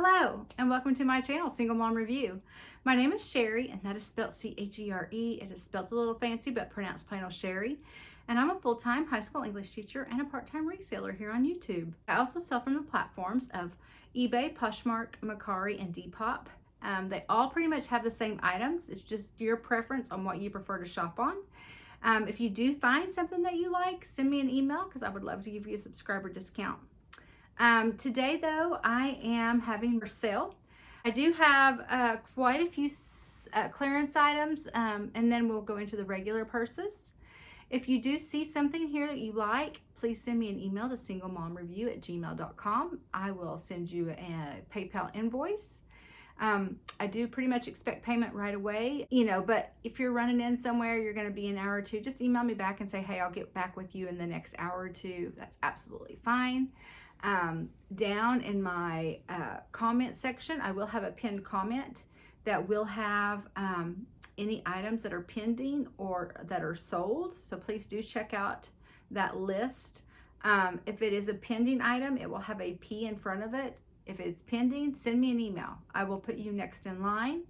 Hello and welcome to my channel, Single Mom Review. My name is Sherry and that is spelled C-H-E-R-E. It is spelled a little fancy but pronounced plain old Sherry. And I'm a full-time high school English teacher and a part-time reseller here on YouTube. I also sell from the platforms of eBay, Poshmark, McCall, and Depop. They all pretty much have the same items. It's just your preference on what you prefer to shop on. If you do find something that you like, send me an email because I would love to give you a subscriber discount. Today though, I am having for sale. I do have quite a few clearance items, and then we'll go into the regular purses. If you do see something here that you like, please send me an email to singlemomreview@gmail.com. I will send you a PayPal invoice. I do pretty much expect payment right away, but if you're running in somewhere, you're going to be an hour or two, just email me back and say, hey, I'll get back with you in the next hour or two. That's absolutely fine. Down in my comment section, I will have a pinned comment that will have any items that are pending or that are sold. So please do check out that list. If it is a pending item, it will have a P in front of it. If it's pending, send me an email. I will put you next in line.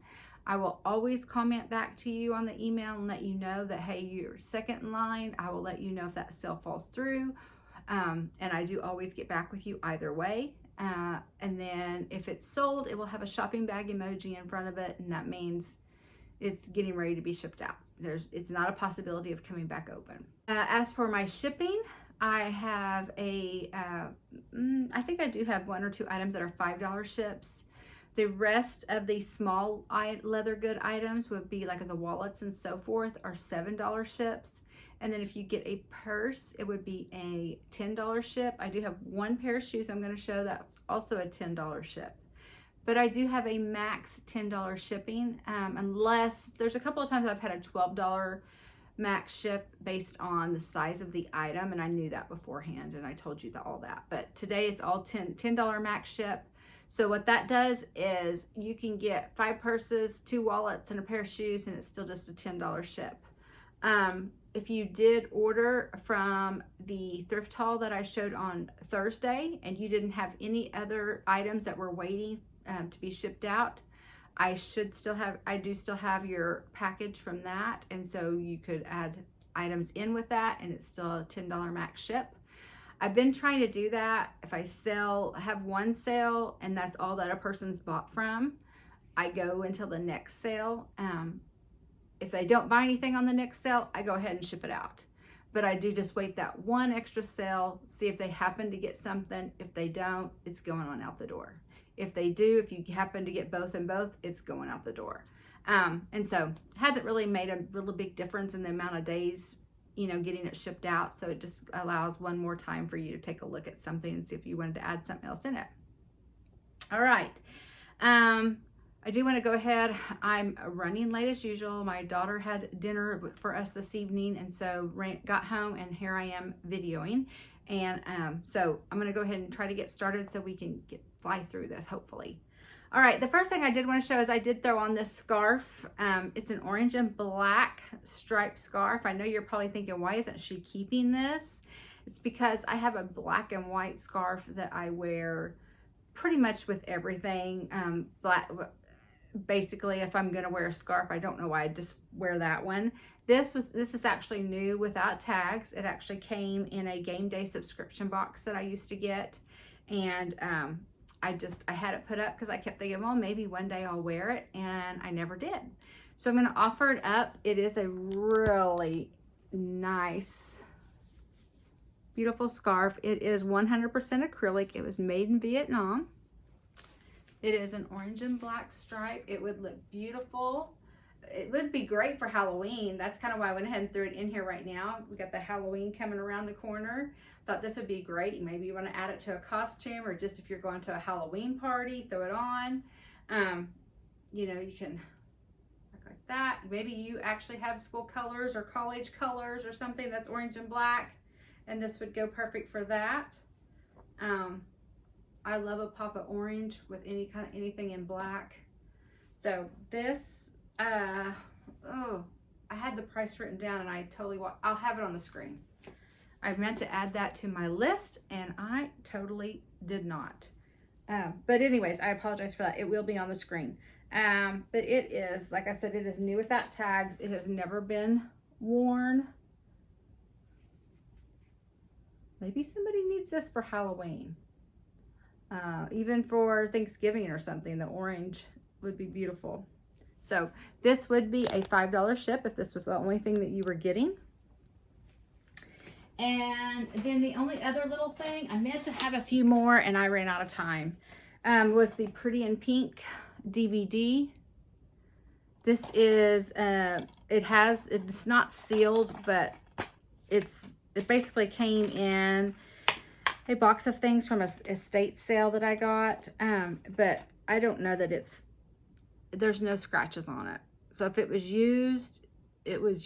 I will always comment back to you on the email and let you know that, hey, you're second in line. I will let you know if that sale falls through. And I do always get back with you either way. And then if it's sold, it will have a shopping bag emoji in front of it, and that means it's getting ready to be shipped out. It's not a possibility of coming back open. As for my shipping, I have I think I do have one or two items that are $5 ships. The rest of the small leather good items would be like the wallets and so forth are $7 ships. And then if you get a purse, it would be a $10 ship. I do have one pair of shoes I'm going to show that's also a $10 ship. But I do have a max $10 shipping, unless there's a couple of times I've had a $12 max ship based on the size of the item, and I knew that beforehand and I told you all that. But today it's all $10 max ship. So what that does is you can get 5 purses, 2 wallets, and a pair of shoes, and it's still just a $10 ship. If you did order from the thrift haul that I showed on Thursday and you didn't have any other items that were waiting to be shipped out, I do still have your package from that, and so you could add items in with that and it's still a $10 max ship. I've been trying to do that. If I have one sale and that's all that a person's bought from, I go until the next sale. If they don't buy anything on the next sale, I go ahead and ship it out. But I do just wait that one extra sale, see if they happen to get something. If they don't, it's going on out the door. If they do, if you happen to get both and both, it's going out the door. And so it hasn't really made a really big difference in the amount of days, getting it shipped out. So it just allows one more time for you to take a look at something and see if you wanted to add something else in it. All right. I do want to go ahead. I'm running late as usual. My daughter had dinner for us this evening, and so got home, and here I am videoing. And so I'm going to go ahead and try to get started so we can fly through this, hopefully. All right, the first thing I did want to show is I did throw on this scarf. It's an orange and black striped scarf. I know you're probably thinking, why isn't she keeping this? It's because I have a black and white scarf that I wear pretty much with everything. Basically, if I'm going to wear a scarf, I don't know why I just wear that one. This is actually new without tags. It actually came in a game day subscription box that I used to get, and I had it put up because I kept thinking, well, maybe one day I'll wear it, and I never did. So I'm going to offer it up. It is a really nice, beautiful scarf. It is 100% acrylic. It was made in Vietnam. It is an orange and black stripe. It would look beautiful. It would be great for Halloween. That's kind of why I went ahead and threw it in here right now. We got the Halloween coming around the corner. Thought this would be great. Maybe you want to add it to a costume, or just if you're going to a Halloween party, throw it on. You can look like that. Maybe you actually have school colors or college colors or something that's orange and black, and this would go perfect for that. I love a pop of orange with anything in black. So this, I had the price written down and I'll have it on the screen. I meant to add that to my list and I totally did not. But anyways, I apologize for that. It will be on the screen. But it is, like I said, it is new without tags. It has never been worn. Maybe somebody needs this for Halloween. Even for Thanksgiving or something, the orange would be beautiful. So this would be a $5 ship if this was the only thing that you were getting. And then the only other little thing, I meant to have a few more and I ran out of time, was the Pretty in Pink DVD. This is, it's not sealed, but it basically came in a box of things from a estate sale that I got. But I don't know that there's no scratches on it. So if it was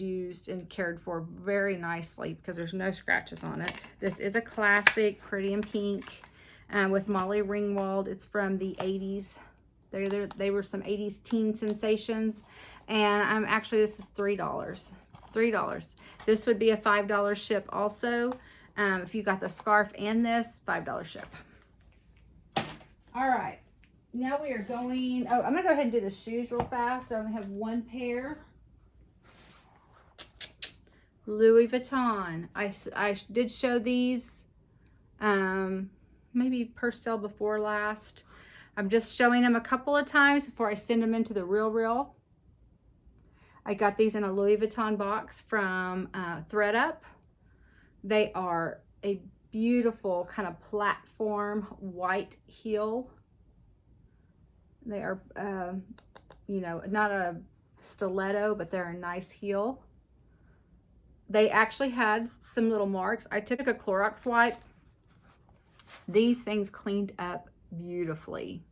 used and cared for very nicely because there's no scratches on it. This is a classic Pretty in Pink with Molly Ringwald. It's from the 80s. They were some 80s teen sensations. And actually this is $3. $3. This would be a $5 ship also. If you got the scarf and this, $5 ship. All right. Now we are going, I'm going to go ahead and do the shoes real fast. I only have one pair. Louis Vuitton. I did show these maybe per sale before last. I'm just showing them a couple of times before I send them into the real. I got these in a Louis Vuitton box from ThredUp. They are a beautiful kind of platform white heel. They are, you know, not a stiletto, but they're a nice heel. They actually had some little marks. I took a Clorox wipe. These things cleaned up beautifully.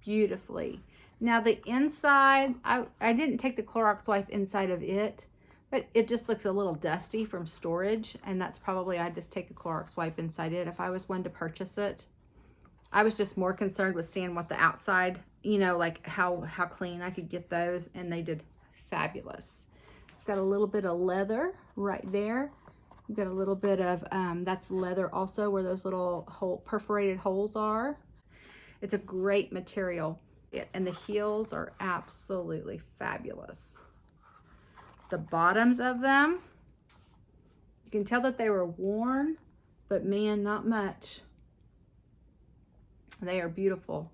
Beautifully. Now the inside, I didn't take the Clorox wipe inside of it, but it just looks a little dusty from storage. And that's probably, I'd just take a Clorox wipe inside it if I was one to purchase it. I was just more concerned with seeing what the outside, you know, like how clean I could get those. And they did fabulous. It's got a little bit of leather right there. You've got a little bit of, that's leather also where those little perforated holes are. It's a great material. And the heels are absolutely fabulous. The bottoms of them, you can tell that they were worn, but man, not much. They are beautiful.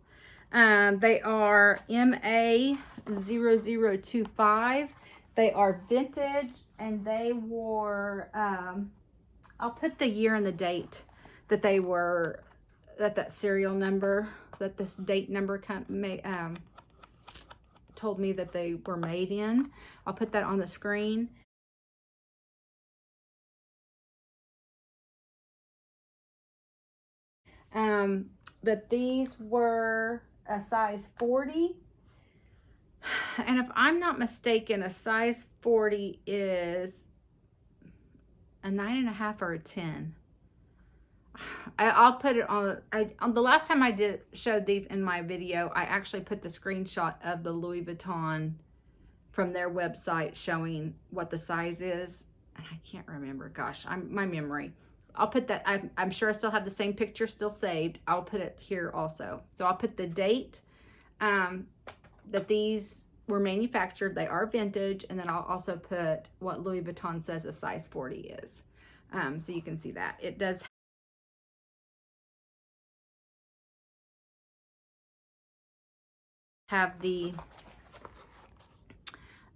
They are MA0025. They are vintage and they were, I'll put the year and the date that they were, that serial number, that this date number told me that they were made in. I'll put that on the screen. But these were a size 40. And if I'm not mistaken, a size 40 is a 9.5 or a 10. I'll put it on, on the last time I showed these in my video, I actually put the screenshot of the Louis Vuitton from their website showing what the size is. And I can't remember, gosh, my memory. I'll put that, I'm sure I still have the same picture still saved. I'll put it here also. So I'll put the date that these were manufactured. They are vintage. And then I'll also put what Louis Vuitton says a size 40 is. So you can see that. It does have the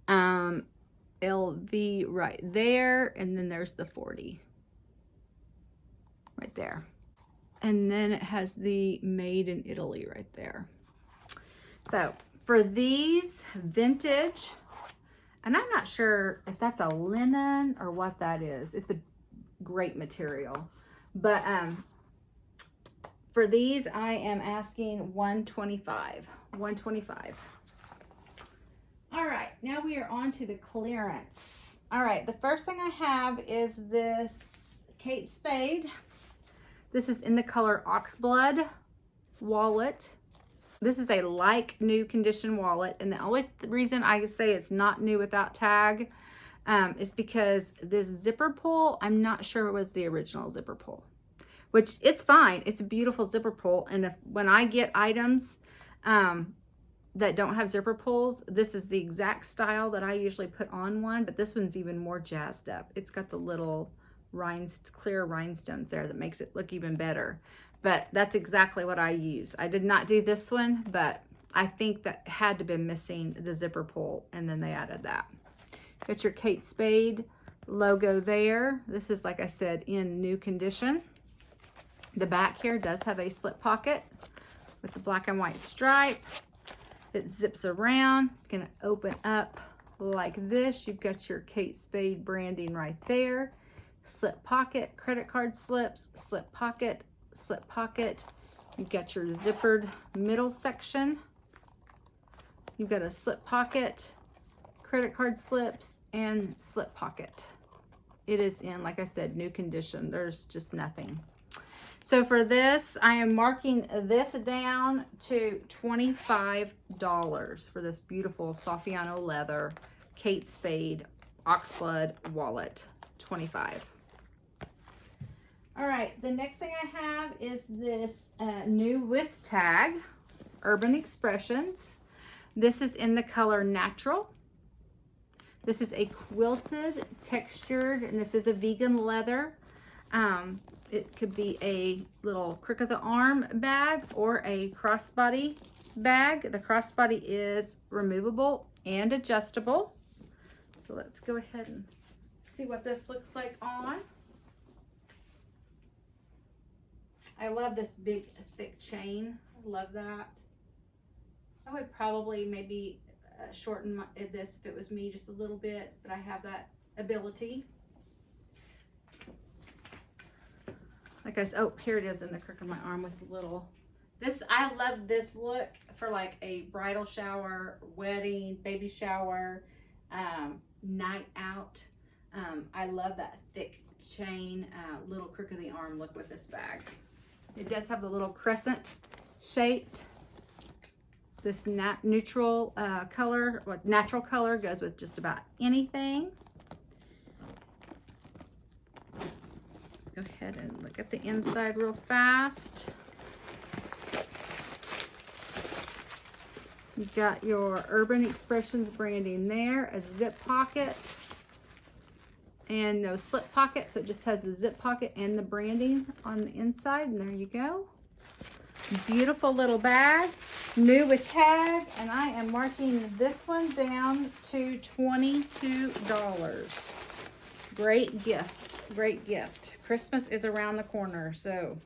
LV right there. And then there's the 40. Right there. And then it has the made in Italy right there. So for these vintage, and I'm not sure if that's a linen or what that is. It's a great material. But for these, I am asking $125. $125. All right, now we are on to the clearance. All right, the first thing I have is this Kate Spade. This is in the color Oxblood wallet. This is a like new condition wallet. And the only reason I say it's not new without tag is because this zipper pull, I'm not sure it was the original zipper pull. which it's fine. It's a beautiful zipper pull. And when I get items that don't have zipper pulls, this is the exact style that I usually put on one, but this one's even more jazzed up. It's got the little clear rhinestones there that makes it look even better. But that's exactly what I use. I did not do this one, but I think that had to be missing the zipper pull, and then they added that. Got your Kate Spade logo there. This is, like I said, in new condition. The back here does have a slip pocket with the black and white stripe. It zips around. It's going to open up like this. You've got your Kate Spade branding right there. Slip pocket, credit card slips, slip pocket, slip pocket. You've got your zippered middle section. You've got a slip pocket, credit card slips, and slip pocket. It is in, like I said, new condition. There's just nothing. So for this, I am marking this down to $25 for this beautiful Saffiano leather Kate Spade Oxblood wallet. $25. All right, the next thing I have is this new with tag, Urban Expressions. This is in the color Natural. This is a quilted, textured, and this is a vegan leather. It could be a little crook of the arm bag or a crossbody bag. The crossbody is removable and adjustable. So let's go ahead and see what this looks like on. I love this big thick chain. I love that. I would probably maybe shorten this if it was me just a little bit, but I have that ability. Like I said, oh, here it is in the crook of my arm with the little, this, I love this look for like a bridal shower, wedding, baby shower, night out. I love that thick chain, little crook of the arm look with this bag. It does have a little crescent shaped. This neutral color, or natural color, goes with just about anything. Go ahead and look at the inside real fast. You've got your Urban Expressions branding there, a zip pocket, and no slip pocket, so it just has the zip pocket and the branding on the inside, and there you go. Beautiful little bag, new with tag, and I am marking this one down to $22. Great gift, great gift. Christmas is around the corner, so.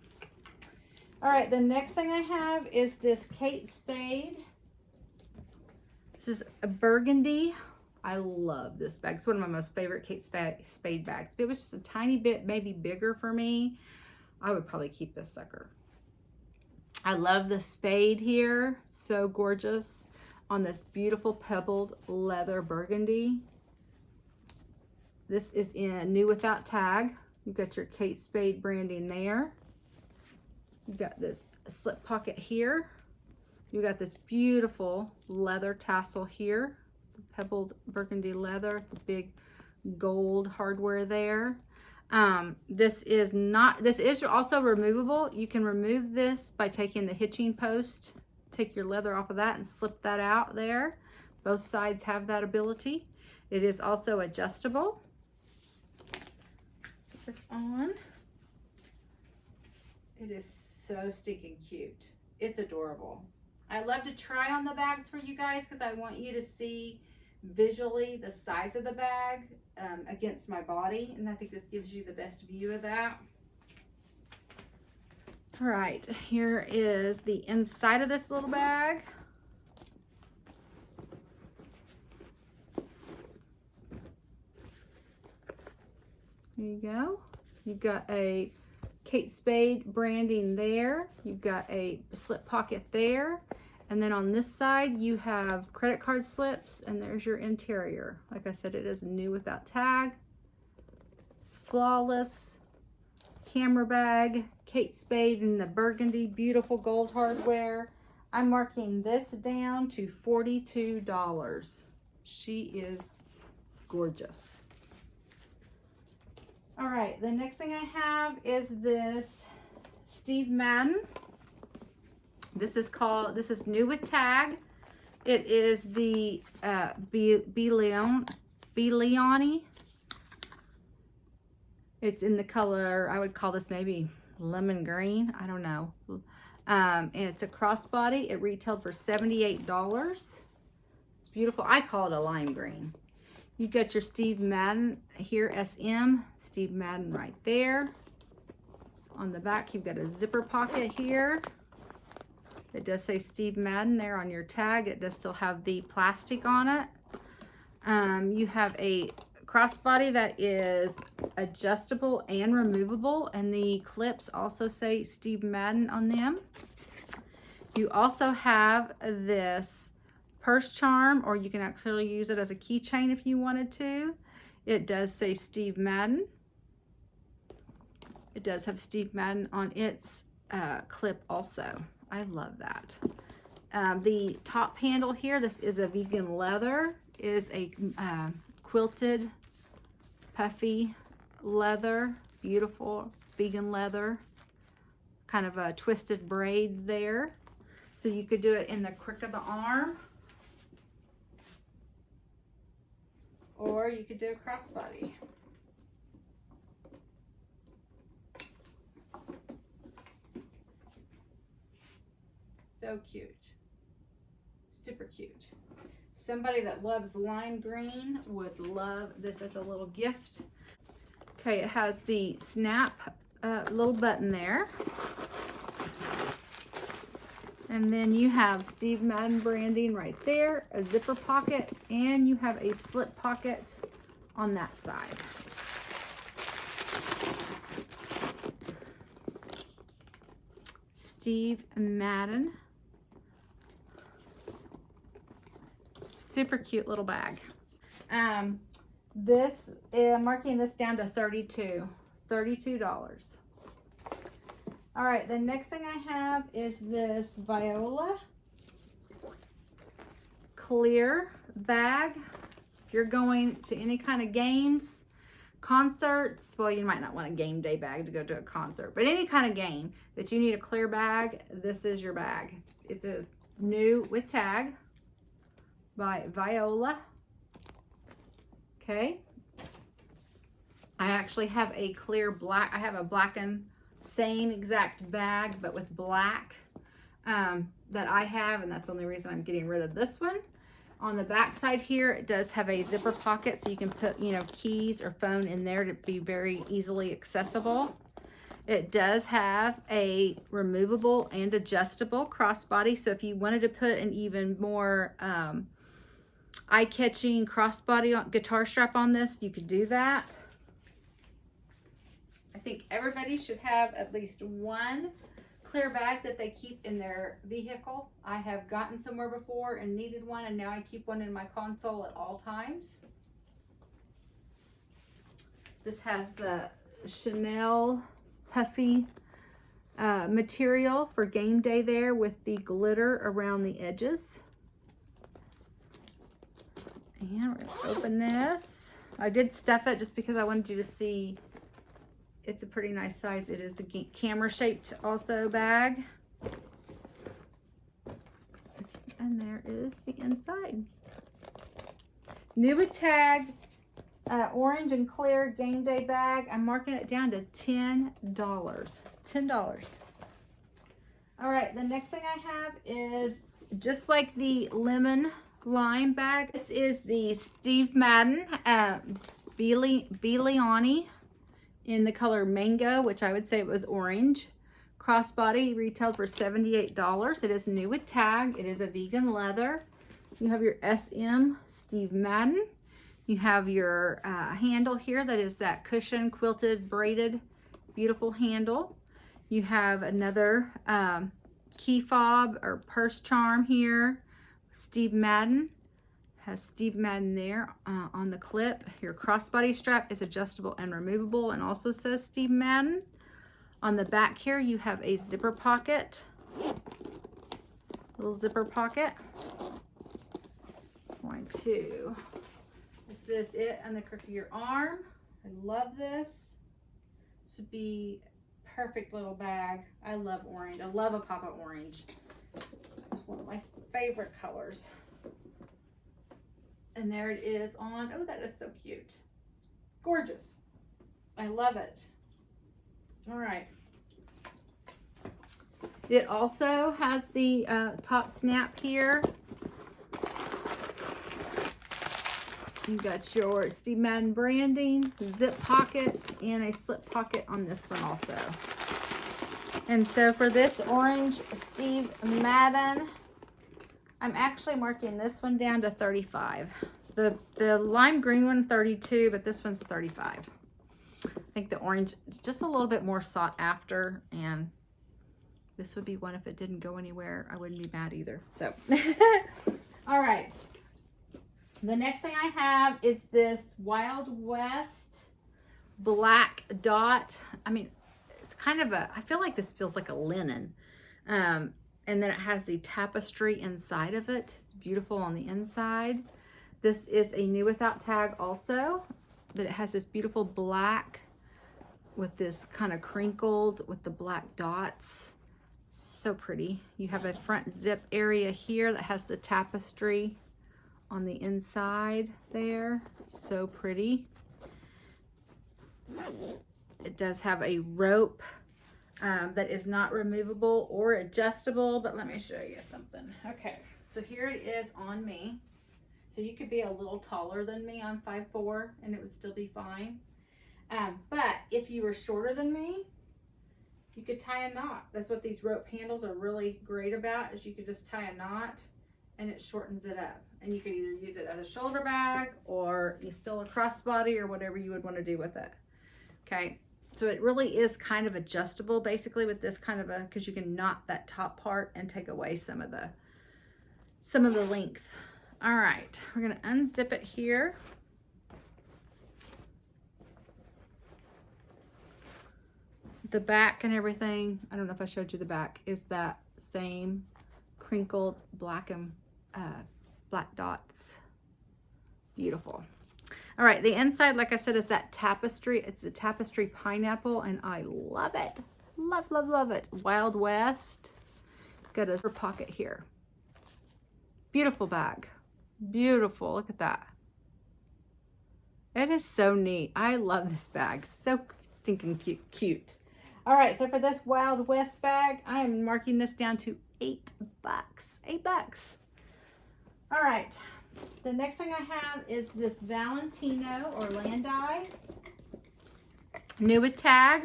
All right, the next thing I have is this Kate Spade. This is a burgundy. I love this bag. It's one of my most favorite Kate Spade bags. If it was just a tiny bit, maybe bigger for me, I would probably keep this sucker. I love the spade here. So gorgeous on this beautiful pebbled leather burgundy. This is in new without tag. You've got your Kate Spade branding there. You've got this slip pocket here. You've got this beautiful leather tassel here. The pebbled burgundy leather, the big gold hardware there. This is also removable. You can remove this by taking the hitching post, take your leather off of that and slip that out there. Both sides have that ability. It is also adjustable. Put this on. It is so stinking cute. It's adorable. I love to try on the bags for you guys because I want you to see visually the size of the bag against my body, and I think this gives you the best view of that. All right, here is the inside of this little bag. There you go. You've got a Kate Spade branding there. You've got a slip pocket there. And then on this side, you have credit card slips, and there's your interior. Like I said, it is new without tag. It's flawless. Camera bag, Kate Spade in the burgundy, beautiful gold hardware. I'm marking this down to $42. She is gorgeous. All right, the next thing I have is this Steve Madden. This is new with tag. It is the Bleony. It's in the color, I would call this maybe lemon green. I don't know. And it's a crossbody. It retailed for $78. It's beautiful. I call it a lime green. You got your Steve Madden here, SM. Steve Madden right there. On the back, you've got a zipper pocket here. It does say Steve Madden there on your tag. It does still have the plastic on it. You have a crossbody that is adjustable and removable, and the clips also say Steve Madden on them. You also have this purse charm, or you can actually use it as a keychain if you wanted to. It does say Steve Madden. It does have Steve Madden on its clip also. I love that. The top handle here, this is a vegan leather, is a quilted puffy leather, beautiful vegan leather, kind of a twisted braid there. So you could do it in the crook of the arm, or you could do a crossbody. So cute. Super cute. Somebody that loves lime green would love this as a little gift. Okay, it has the snap little button there. And then you have Steve Madden branding right there, a zipper pocket, and you have a slip pocket on that side. Steve Madden. Super cute little bag. I'm marking this down to $32. All right, the next thing I have is this Viola clear bag. If you're going to any kind of games, concerts, well, you might not want a game day bag to go to a concert, but any kind of game that you need a clear bag, this is your bag. It's a new with tag by Viola. Okay. I actually have a clear black, I have a blackened same exact bag, but with black that I have, and that's the only reason I'm getting rid of this one. On the back side here, it does have a zipper pocket, so you can put, you know, keys or phone in there to be very easily accessible. It does have a removable and adjustable crossbody, so if you wanted to put an even more eye-catching crossbody guitar strap on this, you could do that. I think everybody should have at least one clear bag that they keep in their vehicle. I have gotten somewhere before and needed one, and now I keep one in my console at all times. This has the Chanel puffy material for game day there with the glitter around the edges. And we're going to open this. I did stuff it just because I wanted you to see. It's a pretty nice size. It is a camera shaped also bag. And there is the inside. New with tag, orange and clear game day bag. I'm marking it down to $10. $10. All right, the next thing I have is just like the lemon lime bag. This is the Steve Madden Bleony in the color mango, which I would say it was orange. Crossbody retailed for $78. It is new with tag. It is a vegan leather. You have your SM Steve Madden. You have your handle here that is that cushion quilted braided beautiful handle. You have another key fob or purse charm here. Steve Madden has Steve Madden there on the clip. Your crossbody strap is adjustable and removable and also says Steve Madden. On the back here you have a zipper pocket, little zipper pocket. This is it on the crook of your arm. I love this. This would be perfect little bag. I love orange. I love a pop of orange. It's one of my favorite colors. And there it is on, oh, that is so cute. It's gorgeous. I love it. All right. It also has the top snap here. You got your Steve Madden branding, zip pocket, and a slip pocket on this one also. And so for this orange Steve Madden, I'm actually marking this one down to 35. The lime green one, 32, but this one's 35. I think the orange is just a little bit more sought after, and this would be one if it didn't go anywhere. I wouldn't be mad either. So, all right. The next thing I have is this Wild West black dot. I mean, it's kind of a, I feel like this feels like a linen. And then it has the tapestry inside of it. It's beautiful on the inside. This is a new without tag also, but it has this beautiful black with this kind of crinkled with the black dots. So pretty. You have a front zip area here that has the tapestry on the inside there. So pretty. It does have a rope that is not removable or adjustable, but let me show you something. Okay, so here it is on me. So you could be a little taller than me. I'm 5'4", and it would still be fine. But if you were shorter than me, you could tie a knot. That's what these rope handles are really great about, is you could just tie a knot and it shortens it up. And you could either use it as a shoulder bag or you still a crossbody or whatever you would want to do with it. Okay, so it really is kind of adjustable basically with this kind of a, because you can knot that top part and take away some of the length. All right, we're gonna unzip it here. The back and everything, I don't know if I showed you the back, is that same crinkled black and black dots. Beautiful. All right, the inside, like I said, is that tapestry. It's the tapestry pineapple, and I love it. Love, love, love it. Wild West. Got a zipper pocket here. Beautiful bag. Beautiful. Look at that. It is so neat. I love this bag. So stinking cute. All right, so for this Wild West bag, I am marking this down to $8. $8. All right, the next thing I have is this Valentino Orlandi new with tag.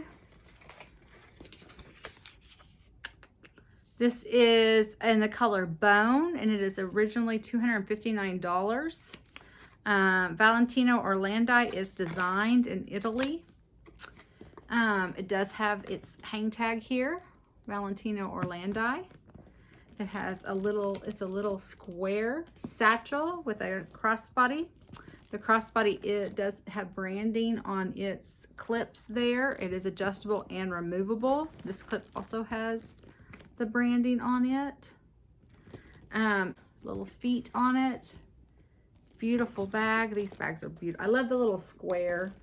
This is in the color Bone, and it is originally $259. Valentino Orlandi is designed in Italy. It does have its hang tag here, Valentino Orlandi. It has a little, it's a little square satchel with a crossbody. The crossbody, it does have branding on its clips there. It is adjustable and removable. This clip also has the branding on it. Little feet on it. Beautiful bag. These bags are beautiful. I love the little square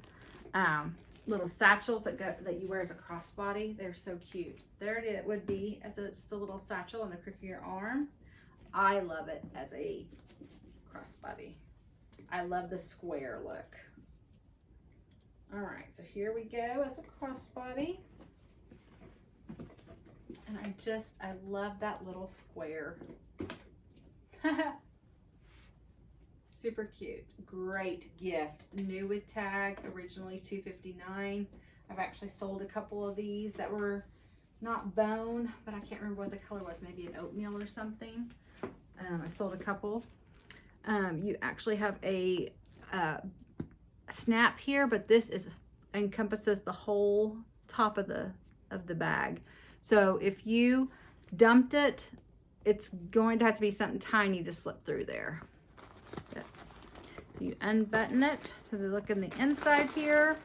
little satchels that you wear as a crossbody. They're so cute. There it would be as just a little satchel on the crook of your arm. I love it as a crossbody. I love the square look. All right, so here we go as a crossbody. And I love that little square. Super cute. Great gift. New with tag, originally $259. I've actually sold a couple of these that were not bone, but I can't remember what the color was. Maybe an oatmeal or something. I sold a couple. You actually have a snap here, but this encompasses the whole top of the bag. So if you dumped it, it's going to have to be something tiny to slip through there. So you unbutton it to look in the inside here.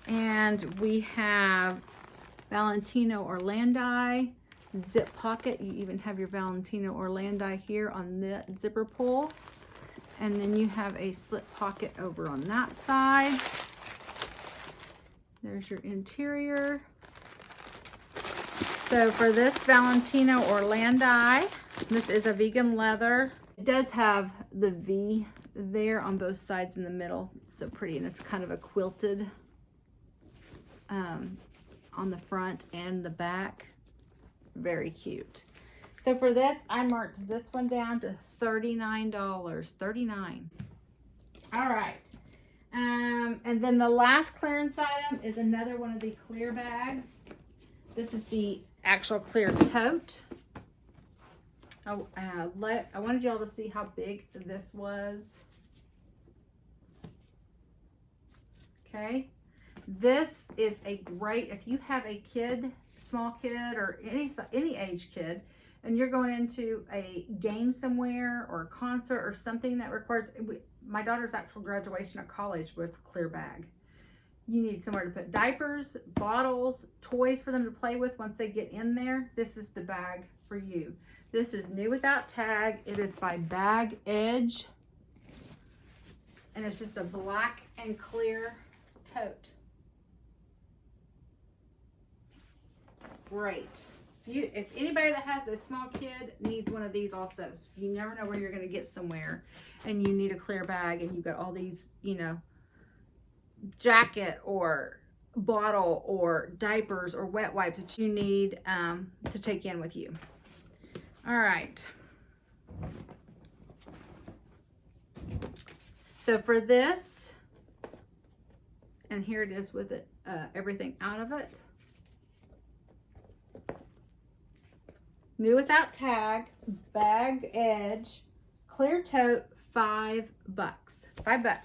And we have Valentino Orlandi zip pocket. You even have your Valentino Orlandi here on the zipper pull. And then you have a slip pocket over on that side. There's your interior. So for this Valentino Orlandi, this is a vegan leather. It does have the V there on both sides in the middle. It's so pretty, and it's kind of a quilted on the front and the back. Very cute. So for this, I marked this one down to $39. $39. All right. And then the last clearance item is another one of the clear bags. This is the actual clear tote. I wanted y'all to see how big this was. Okay. This is a great, if you have a kid, small kid, or any age kid, and you're going into a game somewhere or a concert or something that requires, my daughter's actual graduation at college was a clear bag. You need somewhere to put diapers, bottles, toys for them to play with once they get in there. This is the bag for you. This is new without tag. It is by Bag Edge. And it's just a black and clear tote. Great. If anybody that has a small kid needs one of these also. So you never know where you're going to get somewhere and you need a clear bag and you've got all these, you know, jacket or bottle or diapers or wet wipes that you need to take in with you. All right. So for this, and here it is with it, everything out of it. New without tag, Bag Edge, clear tote, $5. $5.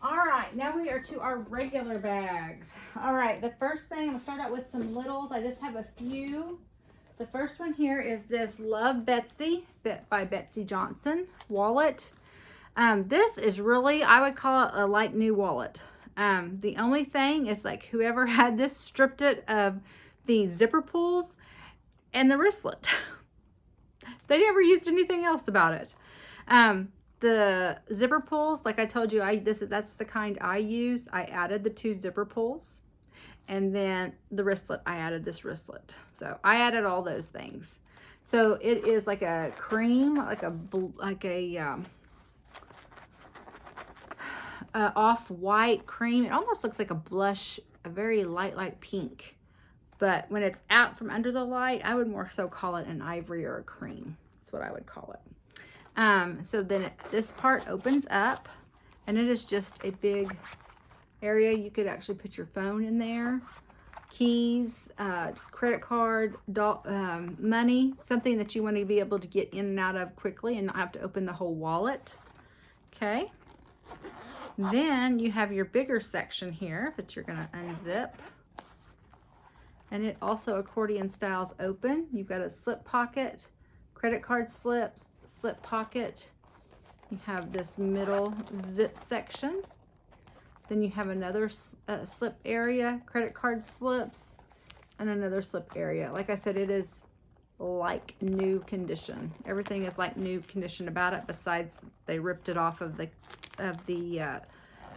All right, now we are to our regular bags. All right, the first thing, I'm gonna start out with some littles. I just have a few. The first one here is this Love Betsey by Betsey Johnson wallet. This is really, I would call it a like new wallet. The only thing is like whoever had this stripped it of the zipper pulls and the wristlet. They never used anything else about it. The zipper pulls, like I told you, that's the kind I use. I added the 2 zipper pulls, and then the wristlet, I added this wristlet. So I added all those things. So it is like a cream, like a off-white cream. It almost looks like a blush, a very light pink. But when it's out from under the light, I would more so call it an ivory or a cream. That's what I would call it. So then this part opens up, and it is just a big area. You could actually put your phone in there, keys, credit card, money, something that you want to be able to get in and out of quickly and not have to open the whole wallet. Okay. Then you have your bigger section here that you're going to unzip. And it also accordion styles open. You've got a slip pocket, credit card slips, slip pocket. You have this middle zip section. Then you have another slip area, credit card slips, and another slip area. Like I said, it is like new condition. Everything is like new condition about it, besides they ripped it off of the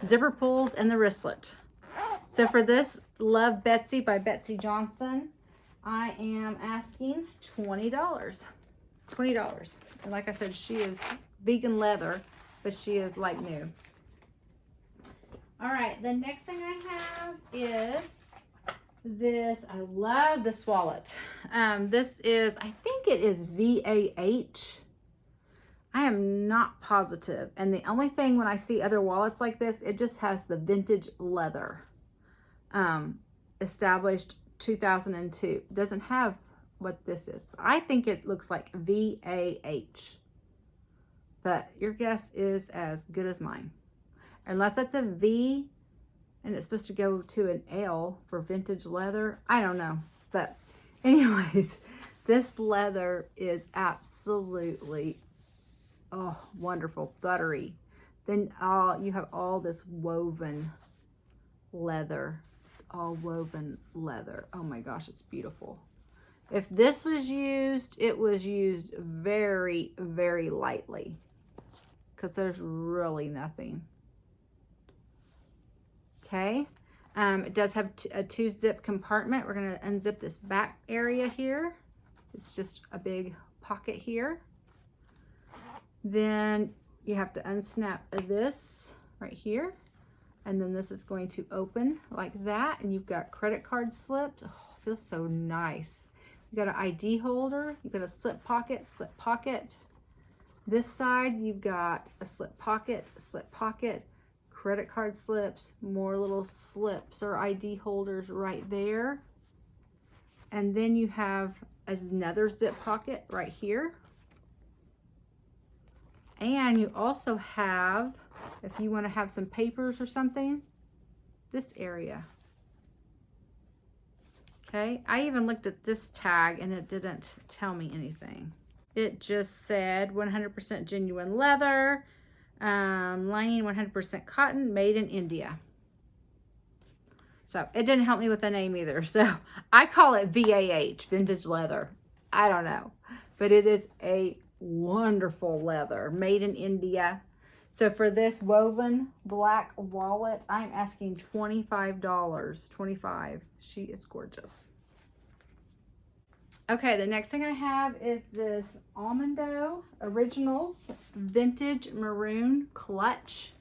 zipper pulls and the wristlet. So for this Love Betsey by Betsey Johnson, I am asking $20. $20. And like I said, she is vegan leather, but she is like new. All right, the next thing I have is this. I love this wallet. This is, I think it is VAH. I am not positive. And the only thing when I see other wallets like this, it just has the vintage leather. Established 2002. It doesn't have what this is. But I think it looks like VAH. But your guess is as good as mine. Unless that's a V and it's supposed to go to an L for vintage leather. I don't know. But anyways, this leather is absolutely, oh, wonderful. Buttery. Then you have all this woven leather. It's all woven leather. Oh my gosh, it's beautiful. If this was used, it was used very, very lightly because there's really nothing. Okay, It does have a 2-zip compartment. We're going to unzip this back area here. It's just a big pocket here. Then you have to unsnap this right here. And then this is going to open like that. And you've got credit card slips. Oh, feels so nice. You got an ID holder. You've got a slip pocket, slip pocket. This side, you've got a slip pocket, credit card slips, more little slips or ID holders right there. And then you have another zip pocket right here. And you also have, if you want to have some papers or something, this area. Okay, I even looked at this tag and it didn't tell me anything. It just said 100% genuine leather, lining 100% cotton, made in India. So it didn't help me with the name either. So I call it VAH, vintage leather. I don't know, but it is a wonderful leather made in India. So for this woven black wallet, I'm asking $25. $25. She is gorgeous. Okay, the next thing I have is this Almondo Originals Vintage Maroon Clutch.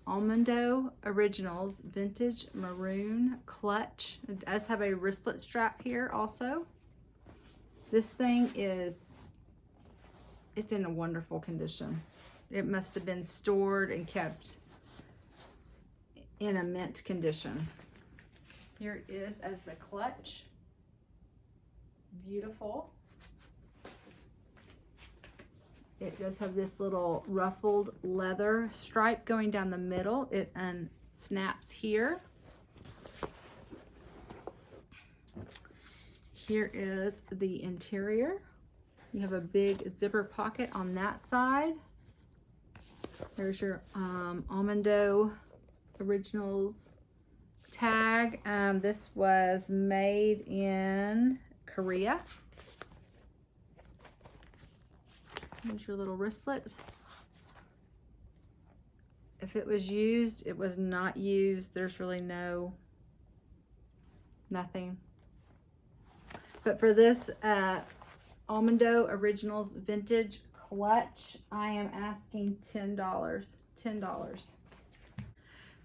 Almondo Originals Vintage Maroon Clutch. It does have a wristlet strap here also. This thing is, it's in a wonderful condition. It must have been stored and kept in a mint condition. Here it is as the clutch. Beautiful. It does have this little ruffled leather stripe going down the middle. It snaps here. Here is the interior. You have a big zipper pocket on that side. There's your Almondo Originals tag. This was made in Korea. Here's your little wristlet. If it was used, it was not used. There's really nothing. But for this Almondo Originals Vintage Clutch, I am asking $10. $10.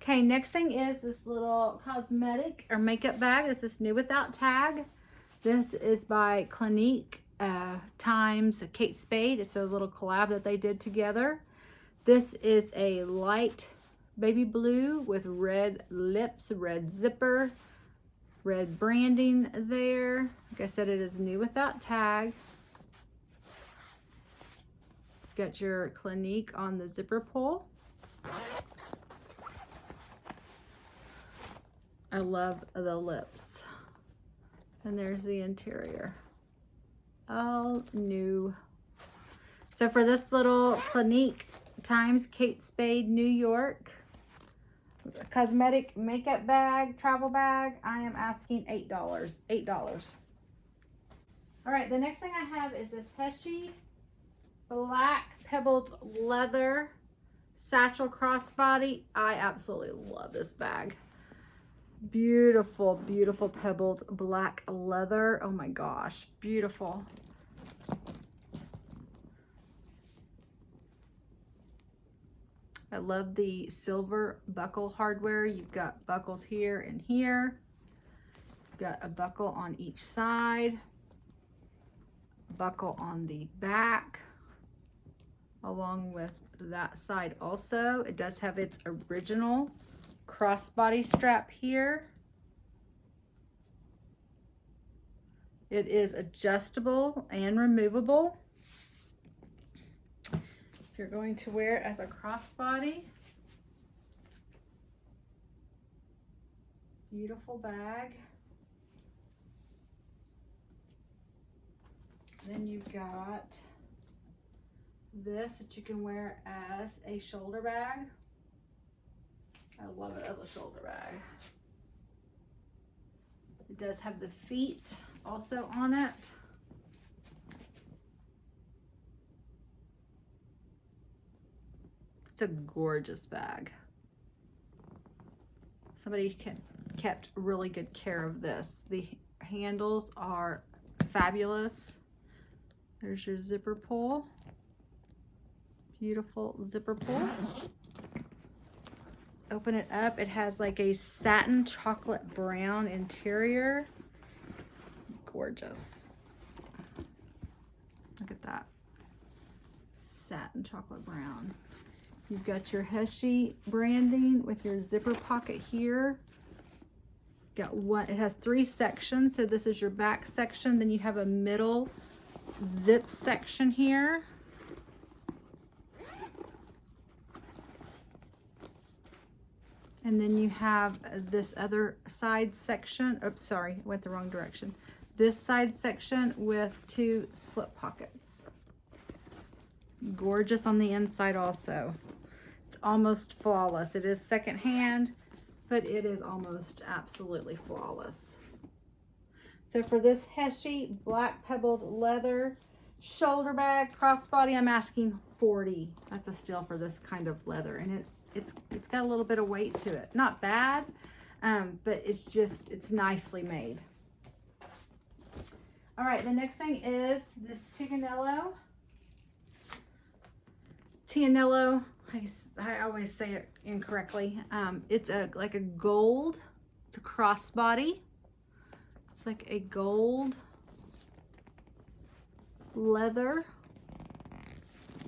Okay, next thing is this little cosmetic or makeup bag. This is new without tag. This is by Clinique times Kate Spade. It's a little collab that they did together. This is a light baby blue with red lips, red zipper, red branding there. Like I said, it is new without tag. Got your Clinique on the zipper pull. I love the lips. And there's the interior. All new. So for this little Clinique times Kate Spade New York cosmetic makeup bag, travel bag, I am asking $8. $8. All right, the next thing I have is this Heshe black pebbled leather satchel crossbody. I absolutely love this bag. Beautiful, beautiful pebbled black leather. Oh my gosh, beautiful. I love the silver buckle hardware. You've got buckles here and here. You've got a buckle on each side, buckle on the back, along with that side also. It does have its original crossbody strap here. It is adjustable and removable. If you're going to wear it as a crossbody. Beautiful bag. Then you've got this that you can wear as a shoulder bag. I love it as a shoulder bag. It does have the feet also on it. It's a gorgeous bag. Somebody kept really good care of this. The handles are fabulous. There's your zipper pull. Beautiful zipper pull. Open it up. It has like a satin chocolate brown interior. Gorgeous. Look at that. Satin chocolate brown. You've got your Heshe branding with your zipper pocket here. Got one, it has 3 sections. So this is your back section. Then you have a middle zip section here. And then you have this other side section. Oops, sorry, went the wrong direction. This side section with 2 slip pockets. It's gorgeous on the inside also. It's almost flawless. It is secondhand, but it is almost absolutely flawless. So for this Heshe black pebbled leather shoulder bag crossbody, I'm asking $40. That's a steal for this kind of leather, and it's got a little bit of weight to it. Not bad, but it's nicely made. All right, the next thing is this Tignanello. Tignanello, I always say it incorrectly. It's like a gold. It's a crossbody. It's like a gold leather.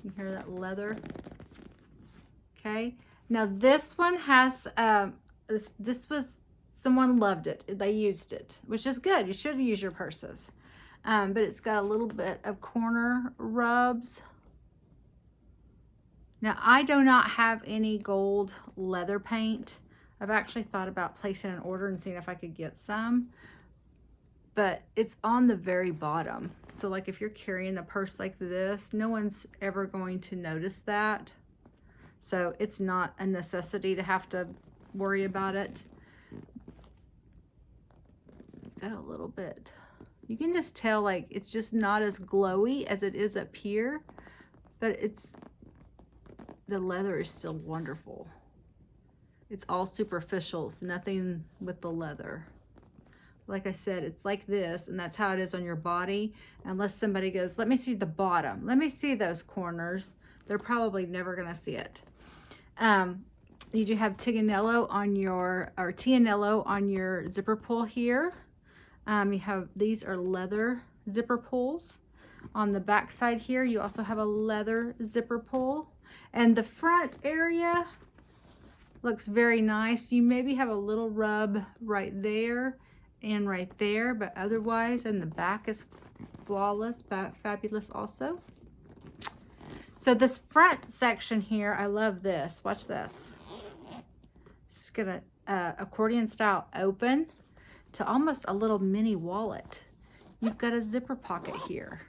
You hear that leather? Okay. Now this one has, this was, someone loved it. They used it, which is good. You should use your purses. But it's got a little bit of corner rubs. Now I do not have any gold leather paint. I've actually thought about placing an order and seeing if I could get some, but it's on the very bottom. So like if you're carrying the purse like this, no one's ever going to notice that. So it's not a necessity to have to worry about it. Got a little bit. You can just tell like it's just not as glowy as it is up here, but the leather is still wonderful. It's all superficial. It's nothing with the leather. Like I said, it's like this, and that's how it is on your body. Unless somebody goes, let me see the bottom. Let me see those corners. They're probably never gonna see it. You do have Tignanello on your zipper pull here. You have, these are leather zipper pulls. On the back side here, you also have a leather zipper pull. And the front area looks very nice. You maybe have a little rub right there and right there, but otherwise, and the back is flawless, fabulous also. So this front section here, I love this. Watch this. It's gonna accordion style open to almost a little mini wallet. You've got a zipper pocket here.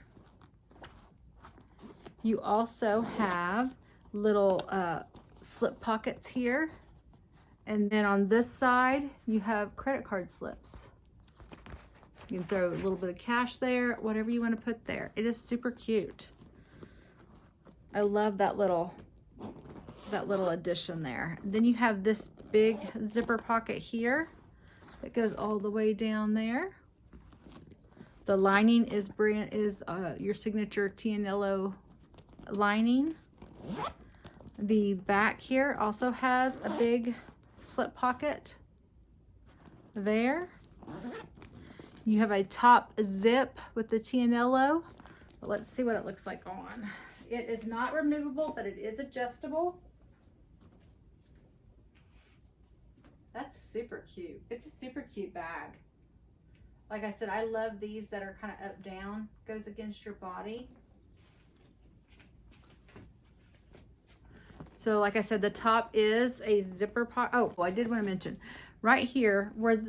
You also have little slip pockets here. And then on this side, you have credit card slips. You can throw a little bit of cash there, whatever you want to put there. It is super cute. I love that little addition there. Then you have this big zipper pocket here that goes all the way down there. The lining is your signature Tignanello lining. The back here also has a big slip pocket there. You have a top zip with the Tignanello. Let's see what it looks like on. It is not removable, but it is adjustable. That's super cute. It's a super cute bag. Like I said, I love these that are kind of up down, goes against your body. So like I said, the top is a zipper pocket. Oh, well, I did want to mention right here where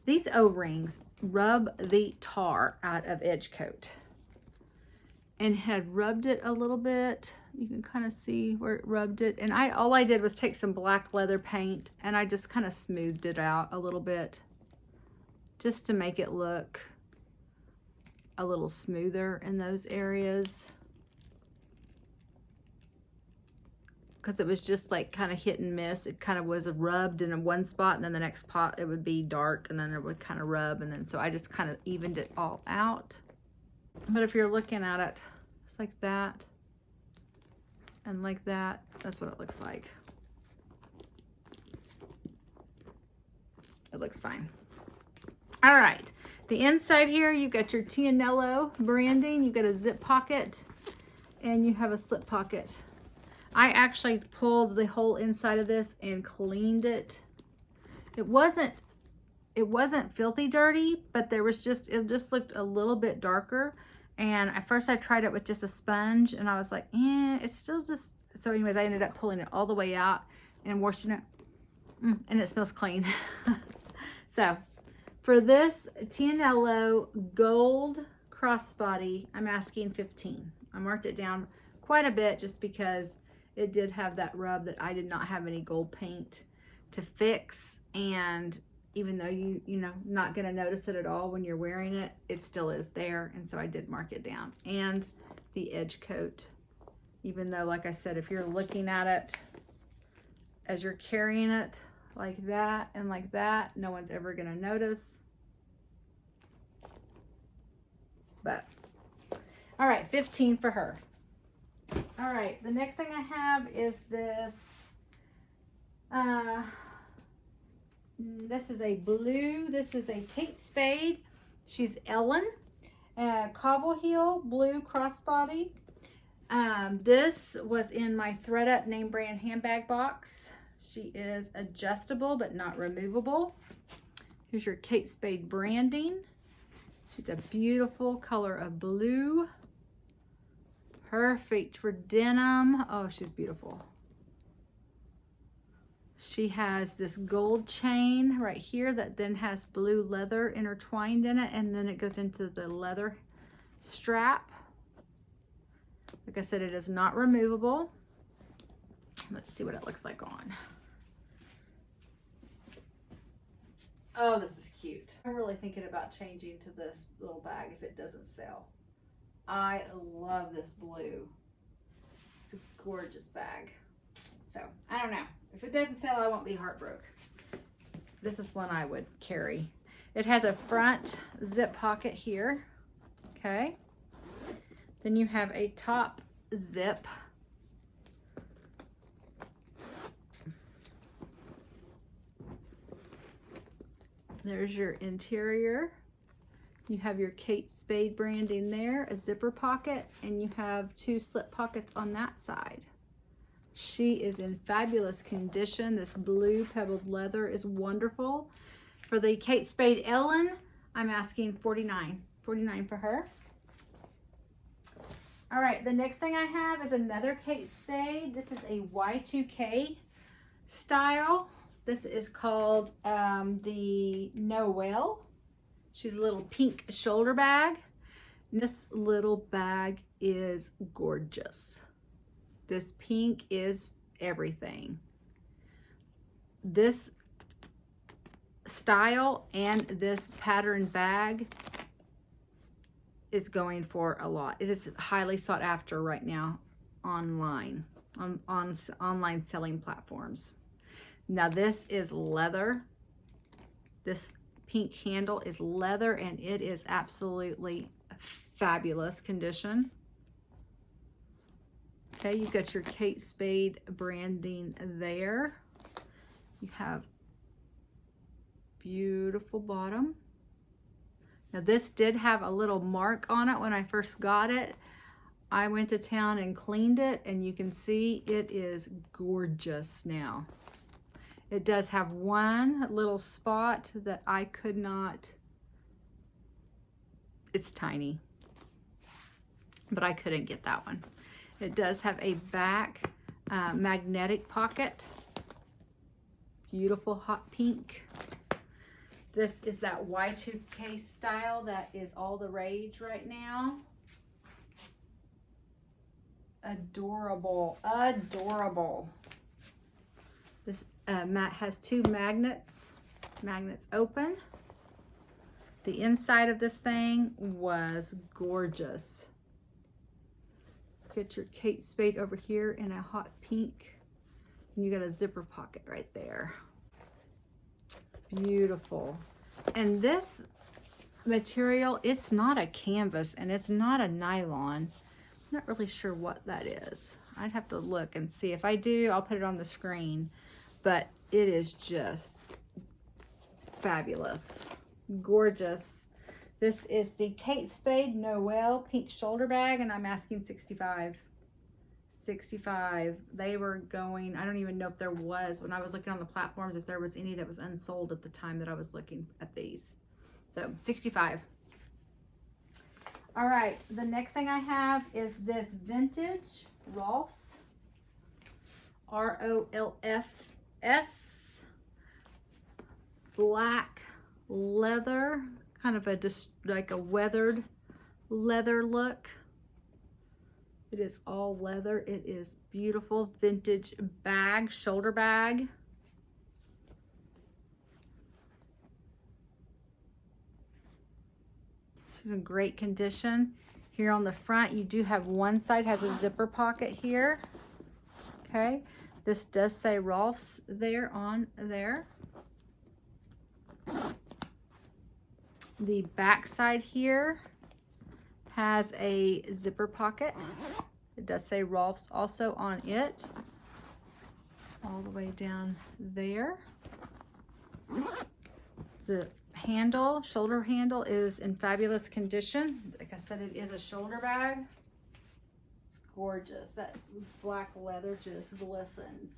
these O-rings rub the tar out of edge coat, and had rubbed it a little bit. You can kind of see where it rubbed it. And all I did was take some black leather paint and I just kind of smoothed it out a little bit just to make it look a little smoother in those areas. because it was just like kind of hit and miss. It kind of was rubbed in one spot, and then the next spot it would be dark, and then it would kind of rub, and then so I just kind of evened it all out. But if you're looking at it, it's like that and like that. That's what it looks like. It looks fine. All right, the inside here, you've got your Tignanello branding. You've got a zip pocket, and you have a slip pocket. I actually pulled the whole inside of this and cleaned it. It wasn't filthy dirty, but it just looked a little bit darker. And at first I tried it with just a sponge, and I was like, it's still just, so anyways, I ended up pulling it all the way out and washing it, and it smells clean. So for this Tignanello gold crossbody, I'm asking 15. I marked it down quite a bit just because it did have that rub that I did not have any gold paint to fix, and even though you know not gonna notice it at all when you're wearing it, it still is there, and so I did mark it down. And the edge coat, even though, like I said, if you're looking at it as you're carrying it like that and like that, no one's ever gonna notice. But all right, 15 for her. All right, the next thing I have is this. This is a blue. This is a Kate Spade. She's Ellen. Cobble heel blue crossbody. This was in my thread up name brand handbag box. She is adjustable but not removable. Here's your Kate Spade branding. She's a beautiful color of blue. Perfect for denim. Oh, she's beautiful. She has this gold chain right here that then has blue leather intertwined in it, and then it goes into the leather strap. Like I said, it is not removable. Let's see what it looks like on. Oh, this is cute. I'm really thinking about changing to this little bag if it doesn't sell. I love this blue. It's a gorgeous bag. So, I don't know. If it doesn't sell, I won't be heartbroken. This is one I would carry. It has a front zip pocket here. Okay. Then you have a top zip. There's your interior. You have your Kate Spade branding there, a zipper pocket, and you have 2 slip pockets on that side. She is in fabulous condition. This blue pebbled leather is wonderful. For the Kate Spade Ellen, I'm asking 49. 49 for her. All right, the next thing I have is another Kate Spade. This is a Y2K style. This is called the Noel. She's a little pink shoulder bag. This little bag is gorgeous. This pink is everything. This style and this pattern bag is going for a lot. It is highly sought after right now online, on online selling platforms. Now this is leather. This pink handle is leather, and it is absolutely fabulous condition. Okay, you've got your Kate Spade branding there. You have beautiful bottom. Now this did have a little mark on it when I first got it. I went to town and cleaned it, and you can see it is gorgeous now. It does have one little spot that I could not, it's tiny, but I couldn't get that one. It does have a back magnetic pocket. Beautiful hot pink. This is that Y2K style that is all the rage right now. Adorable, adorable. This mat has 2 magnets. Magnets open. The inside of this thing was gorgeous. Get your Kate Spade over here in a hot pink. And you got a zipper pocket right there. Beautiful. And this material, it's not a canvas and it's not a nylon. I'm not really sure what that is. I'd have to look and see. If I do, I'll put it on the screen. But it is just fabulous. Gorgeous. This is the Kate Spade Noel pink shoulder bag, and I'm asking $65. $65. They were going, I don't even know if there was, when I was looking on the platforms, if there was any that was unsold at the time that I was looking at these. So $65. All right, the next thing I have is this vintage Rolf's, ROLFS, black leather, kind of a just like a weathered leather look. It is all leather. It is beautiful. Vintage bag, shoulder bag. This is in great condition. Here on the front, you do have one side has a zipper pocket here. Okay. This does say Rolf's there on there. The back side here has a zipper pocket. It does say Rolf's also on it. All the way down there. The handle, shoulder handle, is in fabulous condition. Like I said, it is a shoulder bag. It's gorgeous. That black leather just glistens.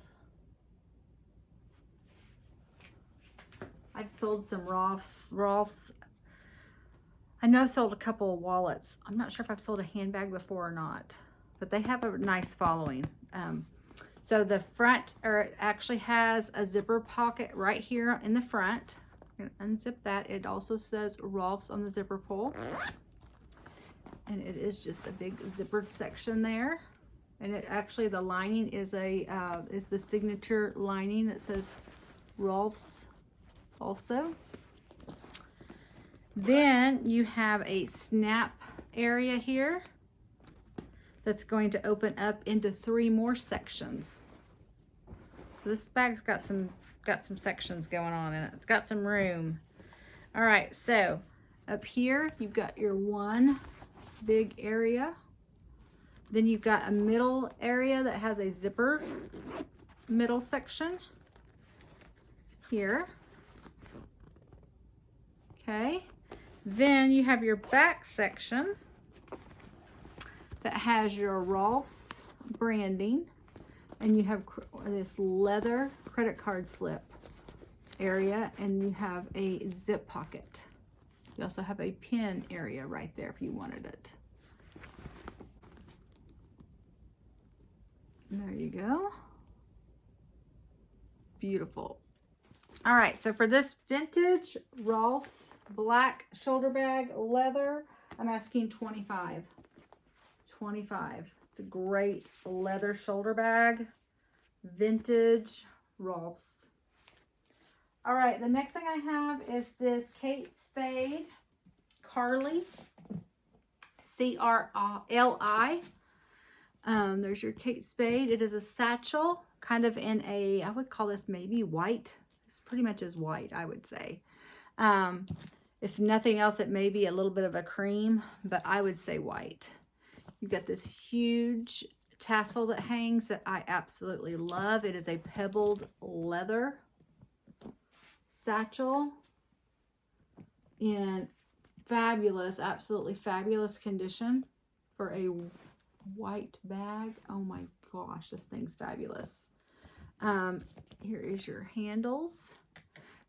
I've sold some Rolf's. I know I've sold a couple of wallets. I'm not sure if I've sold a handbag before or not, but they have a nice following. So the front, or it actually has a zipper pocket right here in the front. I'm going to unzip that. It also says Rolf's on the zipper pull. And it is just a big zippered section there. And it actually, the lining is the signature lining that says Rolf's also. Then you have a snap area here that's going to open up into 3 more sections. So this bag's got some sections going on in it. It's got some room. All right, so up here you've got your one big area. Then you've got a middle area that has a zipper middle section here. Okay. Then you have your back section that has your Rolf's branding, and you have this leather credit card slip area, and you have a zip pocket. You also have a pin area right there if you wanted it. There you go. Beautiful. All right, so for this vintage Rolf's black shoulder bag leather, I'm asking $25. $25. It's a great leather shoulder bag, vintage Rolf's. All right, the next thing I have is this Kate Spade Carli, C-R-L-I. There's your Kate Spade. It is a satchel, kind of in a, I would call this maybe white. It's pretty much as white, I would say. If nothing else, it may be a little bit of a cream, but I would say white. You've got this huge tassel that hangs that I absolutely love. It is a pebbled leather satchel in fabulous, absolutely fabulous condition for a white bag. Oh my gosh, this thing's fabulous. Here is your handles.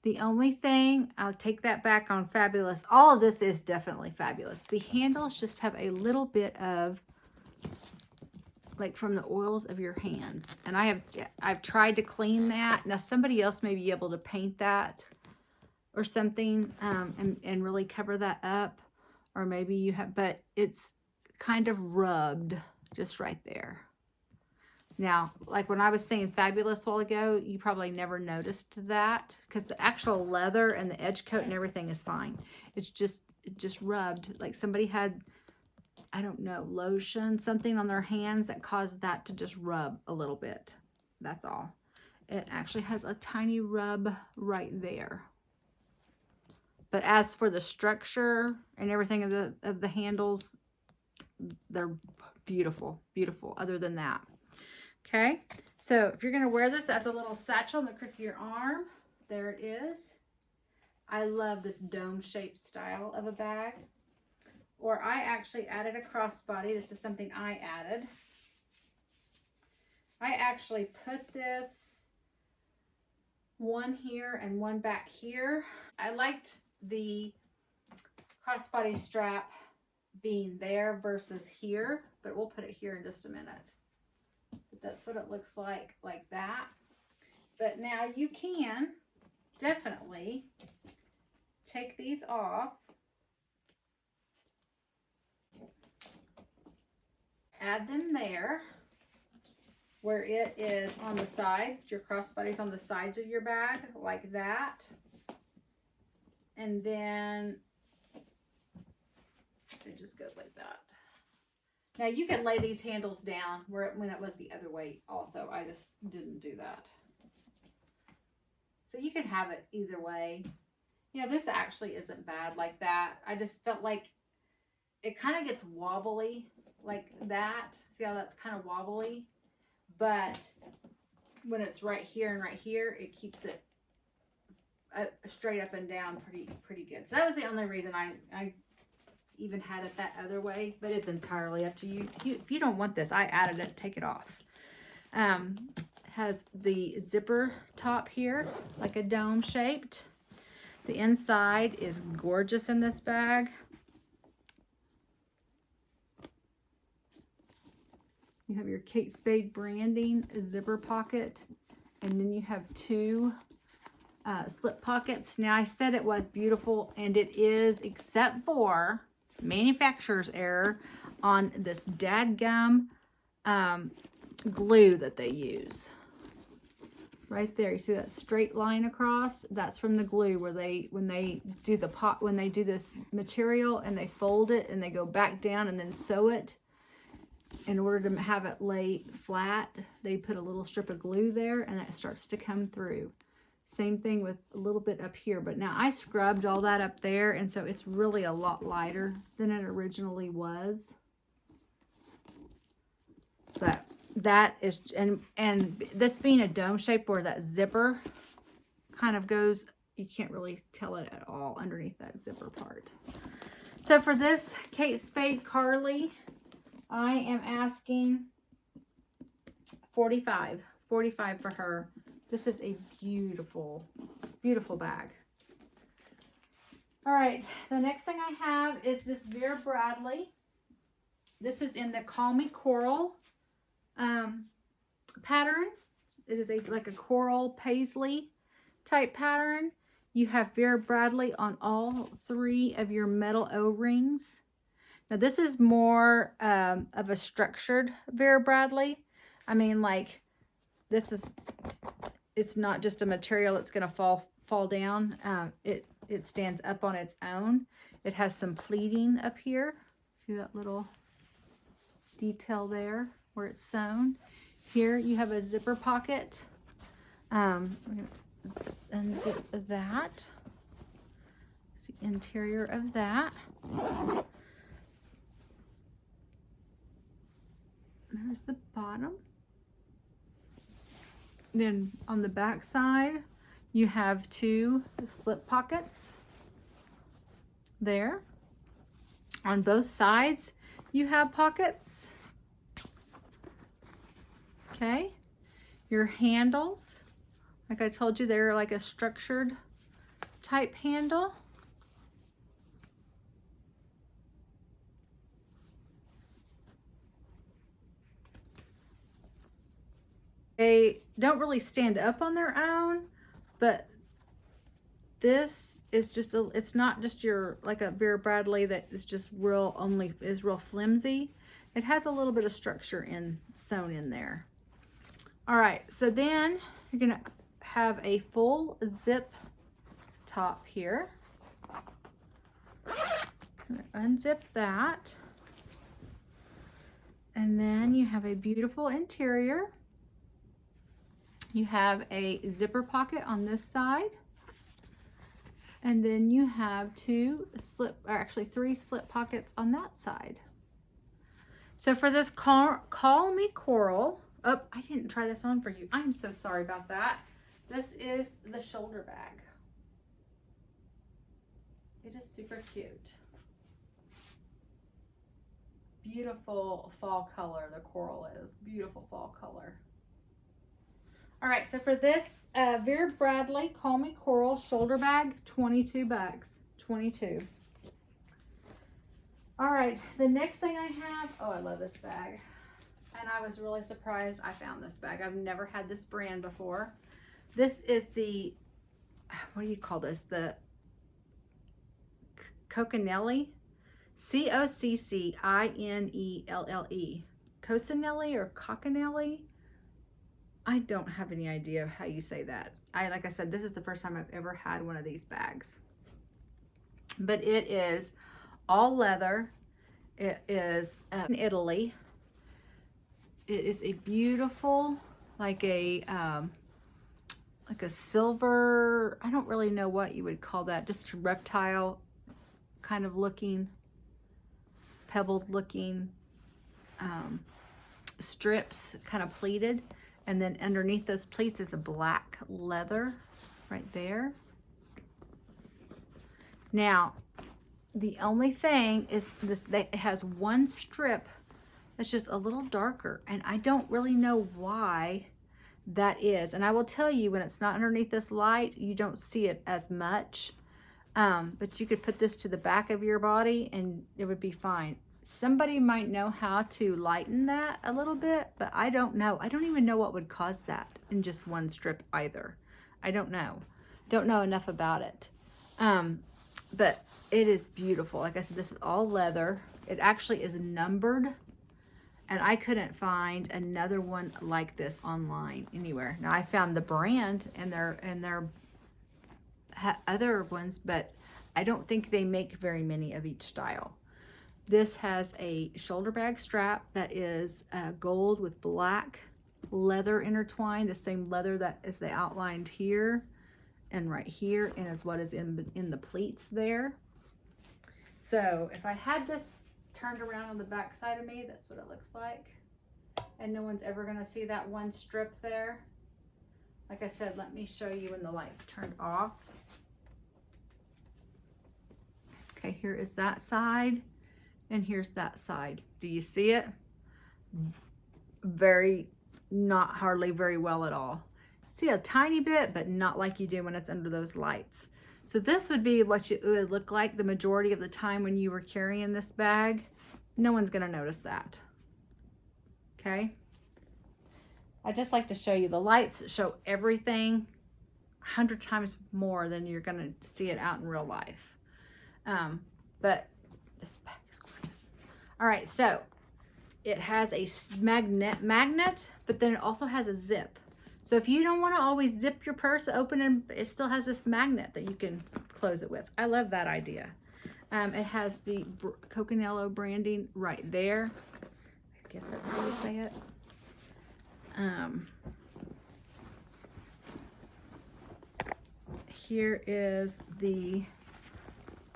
The only thing, I'll take that back on fabulous. All of this is definitely fabulous. The handles just have a little bit of, like, from the oils of your hands. And I've tried to clean that. Now somebody else may be able to paint that or something, and really cover that up. Or maybe you have, but it's kind of rubbed just right there. Now, like when I was saying fabulous a while ago, you probably never noticed that because the actual leather and the edge coat and everything is fine. It's just, it just rubbed, like somebody had, I don't know, lotion, something on their hands that caused that to just rub a little bit. That's all. It actually has a tiny rub right there. But as for the structure and everything of the handles, they're beautiful, beautiful other than that. Okay, so if you're going to wear this as a little satchel in the crook of your arm, there it is. I love this dome-shaped style of a bag. Or I actually added a crossbody. This is something I added. I actually put this one here and one back here. I liked the crossbody strap being there versus here, but we'll put it here in just a minute. But that's what it looks like that. But now you can definitely take these off, add them there where it is on the sides, your crossbody's on the sides of your bag like that. And then it just goes like that. Now you can lay these handles down when it was the other way also. I just didn't do that. So you can have it either way. You know, this actually isn't bad like that. I just felt like it kind of gets wobbly like that. See how that's kind of wobbly? But when it's right here and right here, it keeps it straight up and down pretty good. So that was the only reason I even had it that other way, but it's entirely up to you. If you don't want this, I added it, take it off. Has the zipper top here, like a dome shaped. The inside is gorgeous in this bag. You have your Kate Spade branding, zipper pocket, and then you have two slip pockets. Now I said it was beautiful, and it is, except for manufacturer's error on this dadgum glue that they use. Right there, you see that straight line across? That's from the glue where when they do this material and they fold it and they go back down and then sew it. In order to have it lay flat, they put a little strip of glue there and it starts to come through. Same thing with a little bit up here, but now I scrubbed all that up there, and so it's really a lot lighter than it originally was. But that is, and this being a dome shape where that zipper kind of goes, you can't really tell it at all underneath that zipper part. So for this Kate Spade Carli, I am asking $45 for her. This is a beautiful, beautiful bag. All right, the next thing I have is this Vera Bradley. This is in the Call Me Coral pattern. It is like a coral paisley type pattern. You have Vera Bradley on all three of your metal O-rings. Now this is more of a structured Vera Bradley. I mean, like, this is, it's not just a material that's going to fall down. It stands up on its own. It has some pleating up here. See that little detail there where it's sewn? Here you have a zipper pocket. I'm going to unzip that. It's the interior of that. There's the bottom. Then on the back side, you have two slip pockets there. On both sides, you have pockets. Okay. Your handles, like I told you, they're like a structured type handle. They don't really stand up on their own, but this is just it's not just your, like a Vera Bradley that is just real flimsy. It has a little bit of structure sewn in there. All right, so then you're gonna have a full zip top here. Unzip that. And then you have a beautiful interior. You have a zipper pocket on this side. And then you have three slip pockets on that side. So for this Call Me Coral, oh, I didn't try this on for you. I'm so sorry about that. This is the shoulder bag. It is super cute. Beautiful fall color, the coral is. Beautiful fall color. All right, so for this Vera Bradley Call Me Coral shoulder bag, 22 bucks. 22. All right, the next thing I have, oh, I love this bag. And I was really surprised I found this bag. I've never had this brand before. This is the, what do you call this? The Coccinelle, C-O-C-C-I-N-E-L-L-E. Coccinelle or Coccinelle? I don't have any idea how you say that. Like I said, this is the first time I've ever had one of these bags. But it is all leather. It is in Italy. It is a beautiful, like a silver, I don't really know what you would call that, just a reptile kind of looking, pebbled looking strips, kind of pleated. And then underneath those pleats is a black leather right there. Now, the only thing is it has one strip that's just a little darker, and I don't really know why that is. And I will tell you, when it's not underneath this light, you don't see it as much. But you could put this to the back of your body and it would be fine. Somebody might know how to lighten that a little bit, but I don't know. I don't even know what would cause that in just one strip either. I don't know. Don't know enough about it. But it is beautiful. Like I said, this is all leather. It actually is numbered, and I couldn't find another one like this online anywhere. Now I found the brand and their other ones, but I don't think they make very many of each style. This has a shoulder bag strap that is gold with black leather intertwined, the same leather that is the outlined here and right here, and is what is in the pleats there. So if I had this turned around on the back side of me, that's what it looks like. And no one's ever gonna see that one strip there. Like I said, let me show you when the light's turned off. Okay, here is that side. And here's that side. Do you see it? Hardly very well at all. See a tiny bit, but not like you do when it's under those lights. So this would be what it would look like the majority of the time when you were carrying this bag. No one's gonna notice that. Okay? I just like to show you, the lights show everything 100 times more than you're gonna see it out in real life. But this bag is gorgeous. All right, so it has a magnet, but then it also has a zip. So if you don't want to always zip your purse open, and it still has this magnet that you can close it with. I love that idea. It has the Coccinelle branding right there. I guess that's how you say it. Here is the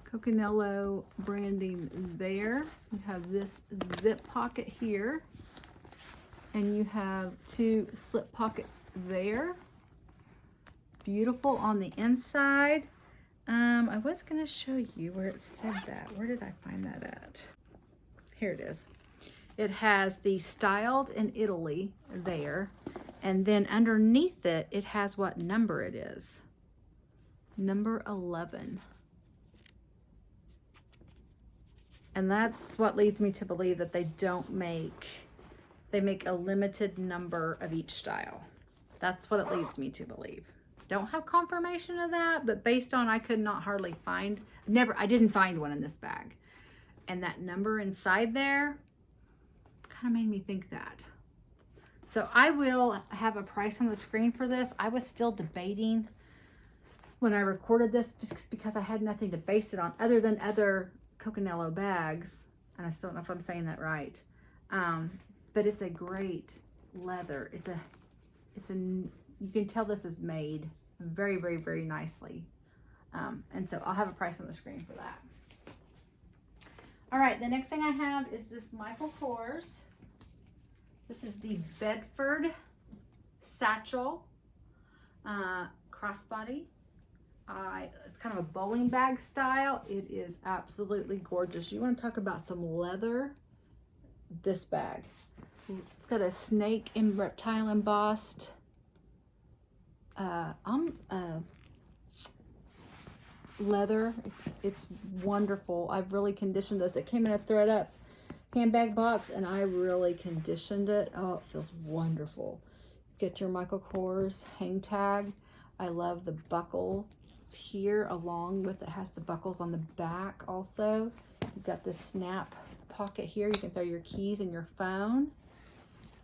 Coccinelle branding there. You have this zip pocket here, and you have two slip pockets there. Beautiful on the inside. I was gonna show you where it said that. Where did I find that at? Here it is. It has the styled in Italy there, and then underneath it, it has what number it is. Number 11. And that's what leads me to believe that they make a limited number of each style. That's what it leads me to believe. Don't have confirmation of that, but based on, I could not hardly find, I didn't find one in this bag. And that number inside there kind of made me think that. So I will have a price on the screen for this. I was still debating when I recorded this because I had nothing to base it on other than other Coccinelle bags, and I still don't know if I'm saying that right. But it's a great leather. It's a you can tell this is made very, very, very nicely. And so I'll have a price on the screen for that. All right, the next thing I have is this Michael Kors. This is the Bedford Satchel crossbody. It's kind of a bowling bag style. It is absolutely gorgeous. You want to talk about some leather? This bag. It's got a snake and reptile embossed. Leather. It's wonderful. I've really conditioned this. It came in a thread up handbag box and I really conditioned it. Oh, it feels wonderful. Get your Michael Kors hang tag. I love the buckle here along with it has the buckles on the back also. You've got this snap pocket here. You can throw your keys and your phone.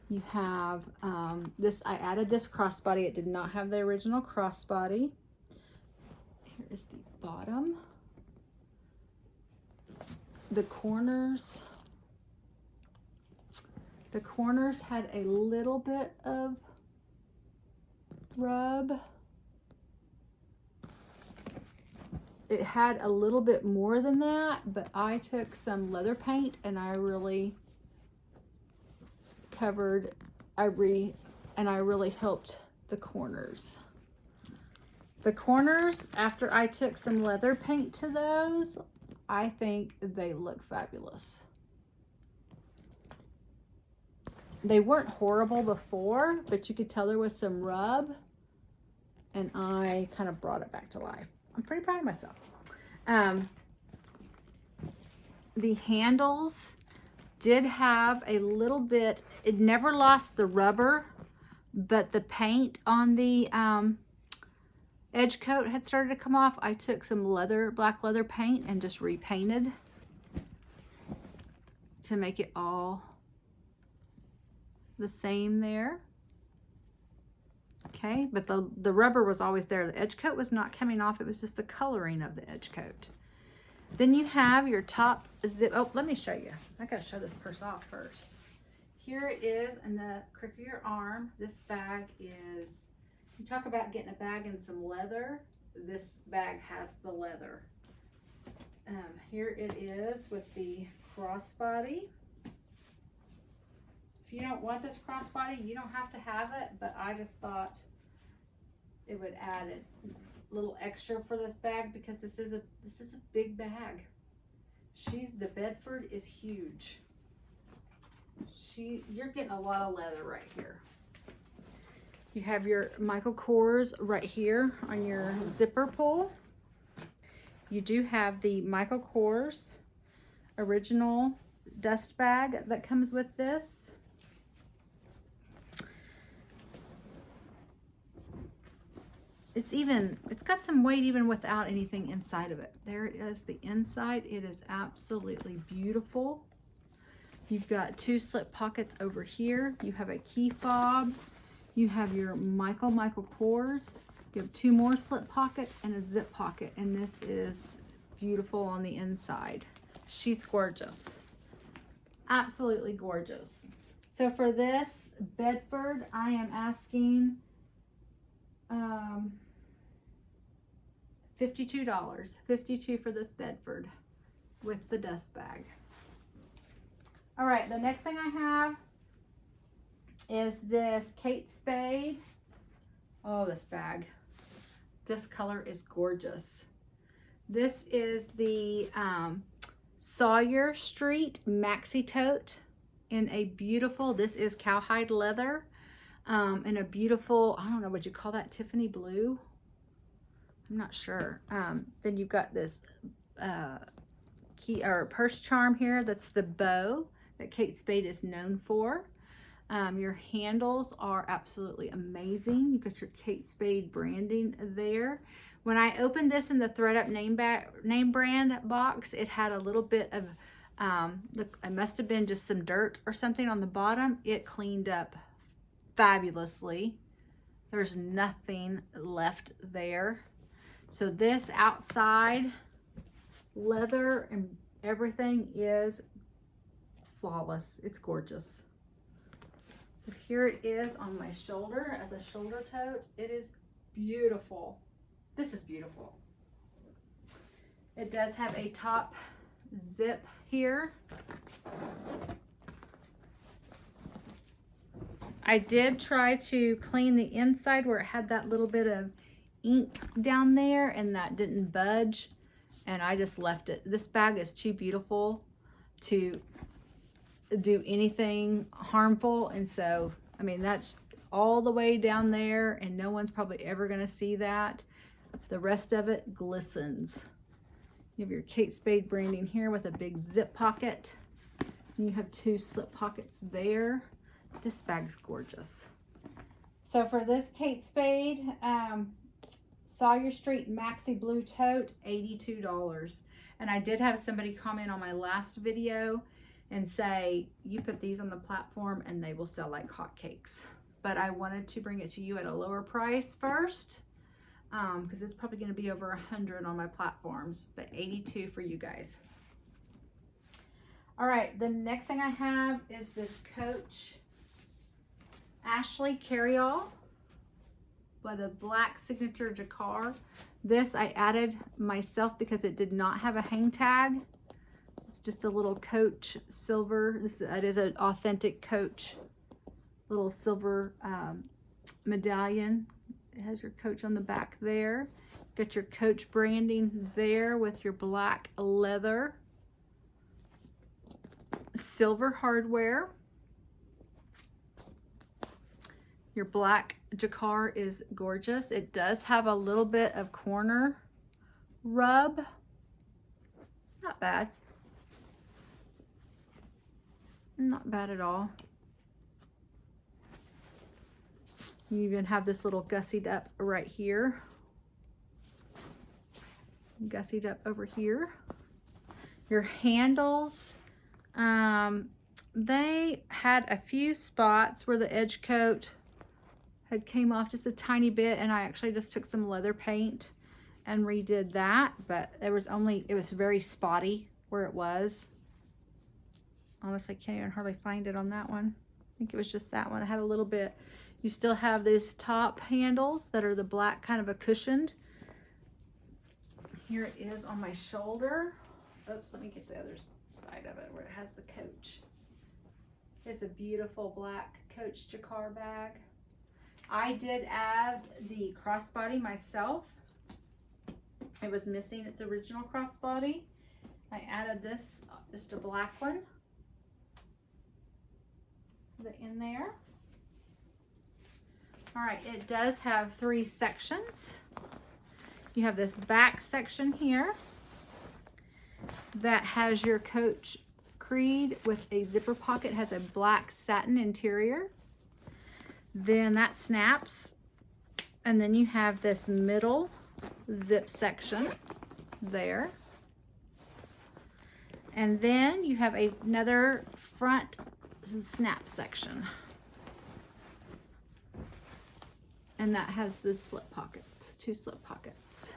You have this, I added this crossbody. It did not have the original crossbody. Here is the bottom. The corners had a little bit of rub. It had a little bit more than that, but I took some leather paint and I really covered, I really helped the corners. The corners, after I took some leather paint to those, I think they look fabulous. They weren't horrible before, but you could tell there was some rub, and I kind of brought it back to life. I'm pretty proud of myself. The handles did have a little bit, it never lost the rubber, but the paint on the edge coat had started to come off. I took some black leather paint and just repainted to make it all the same there. Okay, but the rubber was always there. The edge coat was not coming off. It was just the coloring of the edge coat. Then you have your top zip. Oh, let me show you. I gotta show this purse off first. Here it is in the crook of your arm. This bag is, you talk about getting a bag and some leather. This bag has the leather. Here it is with the crossbody. If you don't want this crossbody, you don't have to have it, but I just thought it would add a little extra for this bag because this is a big bag. The Bedford is huge. You're getting a lot of leather right here. You have your Michael Kors right here on your zipper pull. You do have the Michael Kors original dust bag that comes with this. It's got some weight even without anything inside of it. There it is, the inside. It is absolutely beautiful. You've got two slip pockets over here. You have a key fob. You have your Michael Kors. You have two more slip pockets and a zip pocket. And this is beautiful on the inside. She's gorgeous. Absolutely gorgeous. So for this Bedford, I am asking $52. $52 for this Bedford with the dust bag. All right, the next thing I have is this Kate Spade. Oh, this bag. This color is gorgeous. This is the Sawyer Street Maxi Tote in a beautiful, this is cowhide leather, in a beautiful, I don't know what you call that, Tiffany blue. I'm not sure. Then you've got this key or purse charm here. That's the bow that Kate Spade is known for. Your handles are absolutely amazing. You got your Kate Spade branding there. When I opened this in the ThredUp name brand box, it had a little bit of, look, it must have been just some dirt or something on the bottom. It cleaned up fabulously. There's nothing left there. So this outside leather and everything is flawless. It's gorgeous. So here it is on my shoulder as a shoulder tote. It is beautiful. This is beautiful. It does have a top zip here. I did try to clean the inside where it had that little bit of ink down there, and that didn't budge, and I just left it. This bag is too beautiful to do anything harmful, and so I mean that's all the way down there, and no one's probably ever going to see that. The rest of it glistens. You have your Kate Spade branding here with a big zip pocket. You have 2 slip pockets there. This bag's gorgeous. So for this Kate Spade Sawyer Street Maxi Blue Tote, $82. And I did have somebody comment on my last video and say, you put these on the platform and they will sell like hotcakes. But I wanted to bring it to you at a lower price first, because it's probably going to be over 100 on my platforms, but 82 for you guys. All right, the next thing I have is this Coach Ashley carryall with a black signature jacquard. This I added myself because it did not have a hang tag. It's just a little Coach silver. That is an authentic Coach little silver medallion. It has your Coach on the back there. Got your Coach branding there with your black leather. Silver hardware. Your black jacquard is gorgeous. It does have a little bit of corner rub. Not bad. Not bad at all. You even have this little gussied up right here. Gussied up over here. Your handles, they had a few spots where the edge coat had came off just a tiny bit, and I actually just took some leather paint and redid that, but it was very spotty where it was. Honestly, I can't even hardly find it on that one. I think it was just that one. It had a little bit. You still have these top handles that are the black, kind of a cushioned. Here it is on my shoulder. Oops, let me get the other side of it where it has the Coach. It's a beautiful black Coach jacquard bag. I did add the crossbody myself. It was missing its original crossbody. I added this, just a black one. In there. All right, it does have 3 sections. You have this back section here that has your Coach Creed with a zipper pocket, has a black satin interior. Then that snaps, and then you have this middle zip section there. And then you have another front snap section. And that has the slip pockets, 2 slip pockets.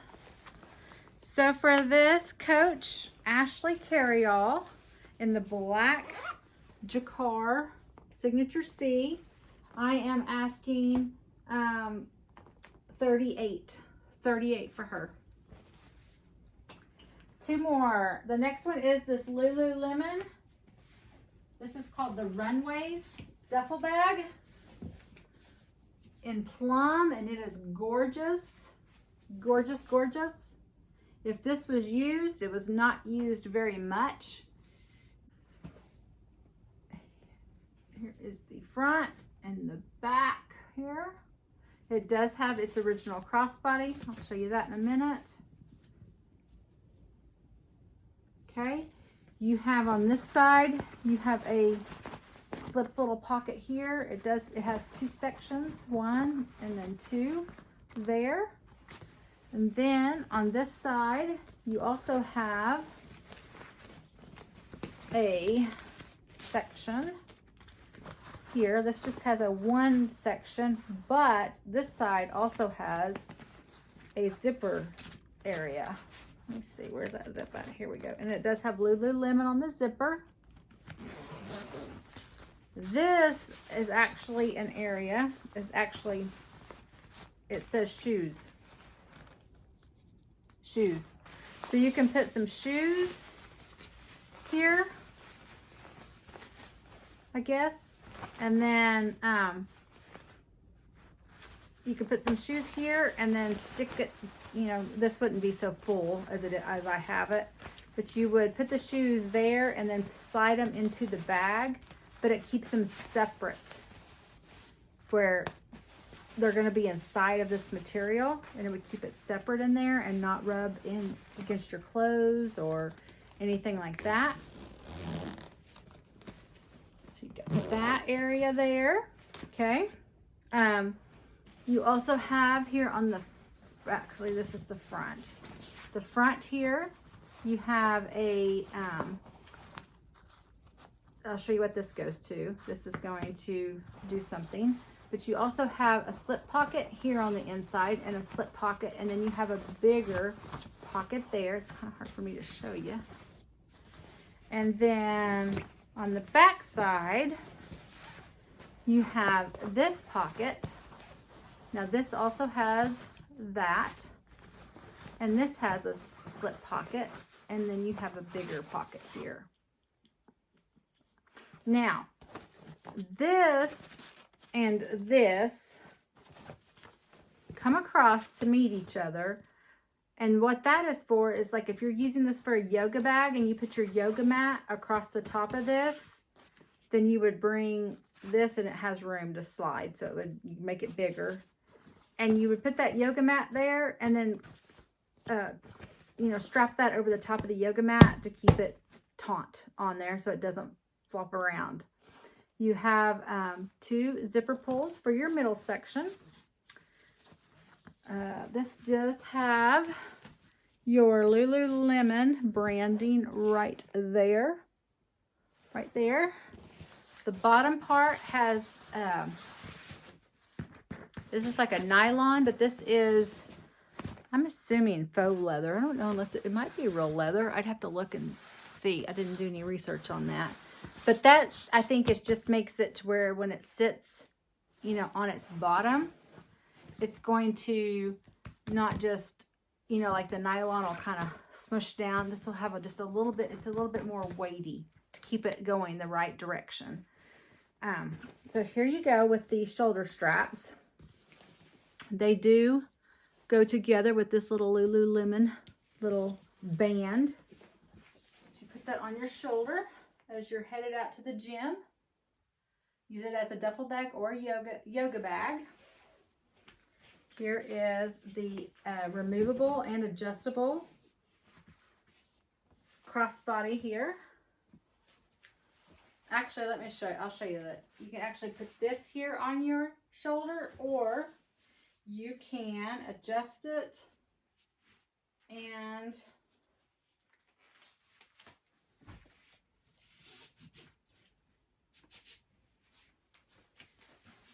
So for this Coach Ashley carryall in the black jacquard signature C, I am asking $38 for her. 2 more. The next one is this Lululemon. This is called the Runways duffel bag in plum, and it is gorgeous. Gorgeous, gorgeous. If this was used, it was not used very much. Here is the front and the back here. It does have its original crossbody. I'll show you that in a minute. Okay, you have on this side, you have a slip little pocket here. It has 2 sections, 1 and then 2 there. And then on this side, you also have a section here. This just has a 1 section, but this side also has a zipper area. Let me see, where's that zip at? Here we go. And it does have Lululemon on the zipper. This is actually an area, it says shoes. Shoes. So you can put some shoes here, I guess. And then you can put some shoes here and then stick it, you know, this wouldn't be so full as I have it. But you would put the shoes there and then slide them into the bag, but it keeps them separate where they're going to be inside of this material, and it would keep it separate in there and not rub in against your clothes or anything like that. So you got that area there. Okay. You also have here on the, actually this is the front. The front here, you have a, I'll show you what this goes to. This is going to do something. But you also have a slip pocket here on the inside and a slip pocket, and then you have a bigger pocket there. It's kind of hard for me to show you. And then on the back side, you have this pocket. Now this also has that, and this has a slip pocket, and then you have a bigger pocket here. Now, this and this come across to meet each other, and what that is for is like if you're using this for a yoga bag and you put your yoga mat across the top of this, then you would bring this, and it has room to slide, so it would make it bigger, and you would put that yoga mat there and then you know, strap that over the top of the yoga mat to keep it taut on there so it doesn't flop around. You have 2 zipper pulls for your middle section. This does have your Lululemon branding right there. Right there. The bottom part has, this is like a nylon, but this is, I'm assuming faux leather. I don't know unless it might be real leather. I'd have to look and see. I didn't do any research on that. But that, I think, it just makes it to where when it sits, you know, on its bottom, it's going to not just, you know, like the nylon will kind of smush down. This will have just a little bit, it's a little bit more weighty to keep it going the right direction. So here you go with the shoulder straps. They do go together with this little Lululemon little band. You put that on your shoulder as you're headed out to the gym. Use it as a duffel bag or a yoga bag. Here is the removable and adjustable crossbody here. Actually, let me show you. I'll show you that. You can actually put this here on your shoulder, or you can adjust it and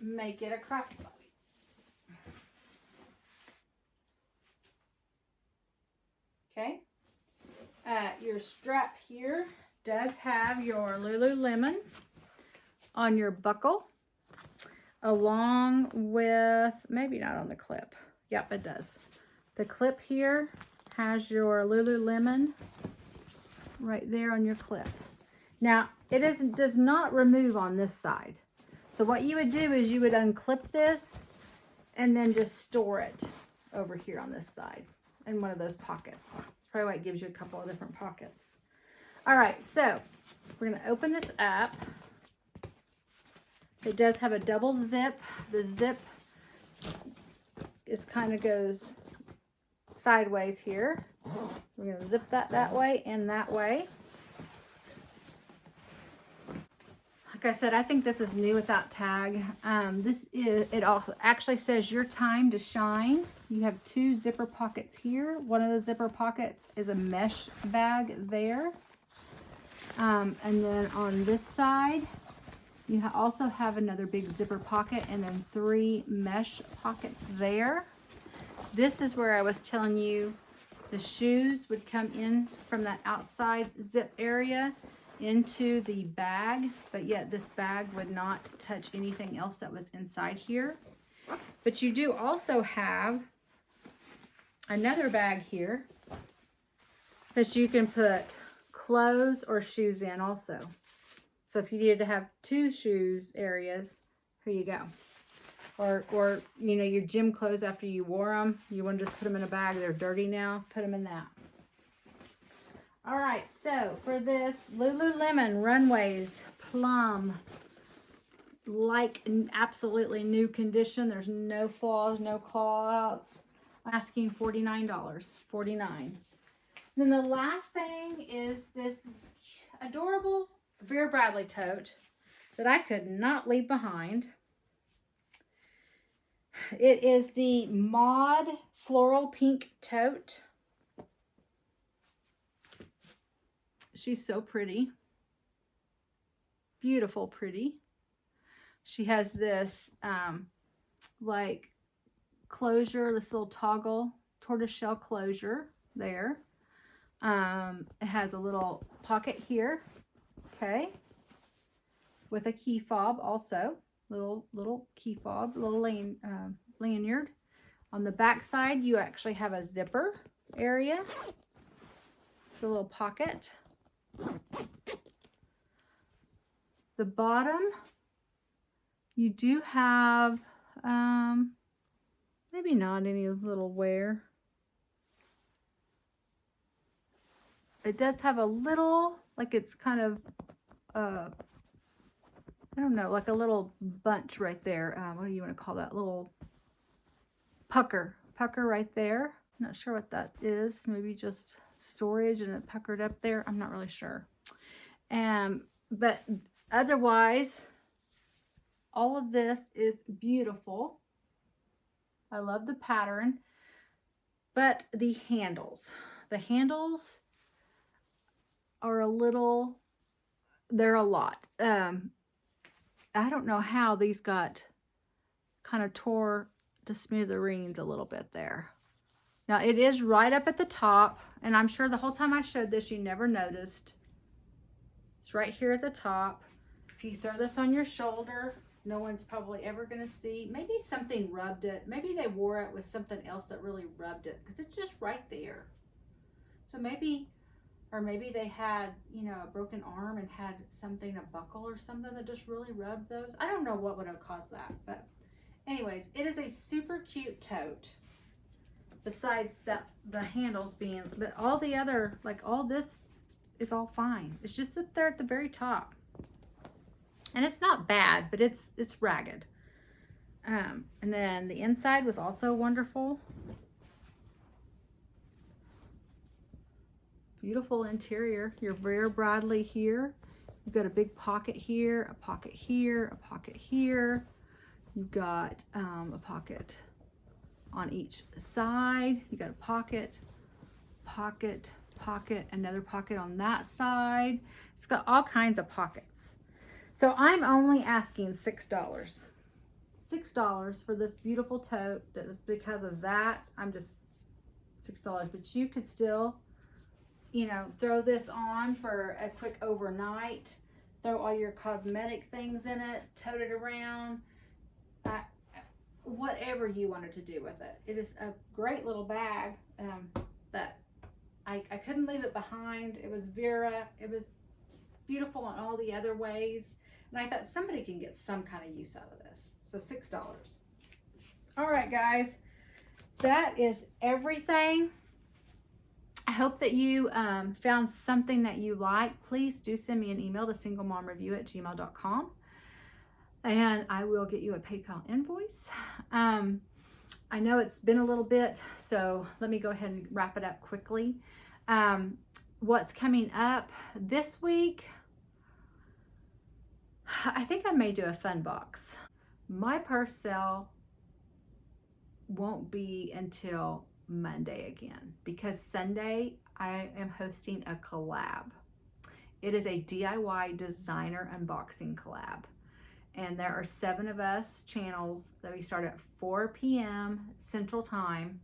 make it a crossbody. Okay. Your strap here does have your Lululemon on your buckle, along with, maybe not on the clip. Yep, it does. The clip here has your Lululemon right there on your clip. Now, it does not remove on this side. So what you would do is you would unclip this and then just store it over here on this side in one of those pockets. That's probably why it gives you a couple of different pockets. All right, so we're going to open this up. It does have a double zip. The zip is kind of goes sideways here. We're going to zip that way and that way. Like I said, I think this is new without tag. It also actually says your time to shine. You have 2 zipper pockets here. One of the zipper pockets is a mesh bag there. And then on this side, you also have another big zipper pocket and then 3 mesh pockets there. This is where I was telling you the shoes would come in from that outside zip area, into the bag, but yet this bag would not touch anything else that was inside here. But you do also have another bag here that you can put clothes or shoes in also. So if you needed to have 2 shoes areas, here you go. Or you know, your gym clothes after you wore them, you want to just put them in a bag. They're dirty now, put them in that. All right, so for this Lululemon Runways Plum, like absolutely new condition. There's no flaws, no claw outs. Asking $49, $49. Then the last thing is this adorable Vera Bradley tote that I could not leave behind. It is the Mod Floral Pink tote. She's so pretty. Beautiful, pretty. She has this like closure, this little toggle tortoiseshell closure there. It has a little pocket here, okay, with a key fob also, little key fob, little lanyard. On the back side, you actually have a zipper area. It's a little pocket. The bottom, you do have maybe not any little wear. It does have a little, like it's kind of, I don't know, like a little bunch right there. What do you want to call that? Little pucker right there. I'm not sure what that is. Maybe just storage and it puckered up there. I'm not really sure. But otherwise, all of this is beautiful. I love the pattern, but the handles are a little, they're a lot. I don't know how these got kind of tore to smithereens a little bit there. Now it is right up at the top, and I'm sure the whole time I showed this you never noticed. It's right here at the top. If you throw this on your shoulder, no one's probably ever going to see. Maybe something rubbed it. Maybe they wore it with something else that really rubbed it, because it's just right there. So maybe, or maybe they had, you know, a broken arm and had something, a buckle or something that just really rubbed those. I don't know what would have caused that, but anyways, it is a super cute tote. Besides the handles being, but all the other, like all this is all fine. It's just that they're at the very top. And it's not bad, but it's ragged. And then the inside was also wonderful. Beautiful interior. Your Vera Bradley here. You've got a big pocket here, a pocket here, a pocket here. You've got a pocket on each side. You got a pocket, pocket, pocket, another pocket on that side. It's got all kinds of pockets. So I'm only asking $6. $6 for this beautiful tote. Just because of that, I'm just $6. But you could still, you know, throw this on for a quick overnight. Throw all your cosmetic things in it. Tote it around. Whatever you wanted to do with it. It is a great little bag. But I couldn't leave it behind. It was Vera. It was beautiful in all the other ways. And I thought somebody can get some kind of use out of this. So $6. All right, guys. That is everything. I hope that you found something that you like. Please do send me an email to singlemomreview@gmail.com. And I will get you a PayPal invoice. I know it's been a little bit, so let me go ahead and wrap it up quickly. What's coming up this week? I think I may do a fun box. My purse sale won't be until Monday again, because Sunday I am hosting a collab. It is a DIY designer unboxing collab. And there are 7 of us channels that we start at 4 p.m. Central Time.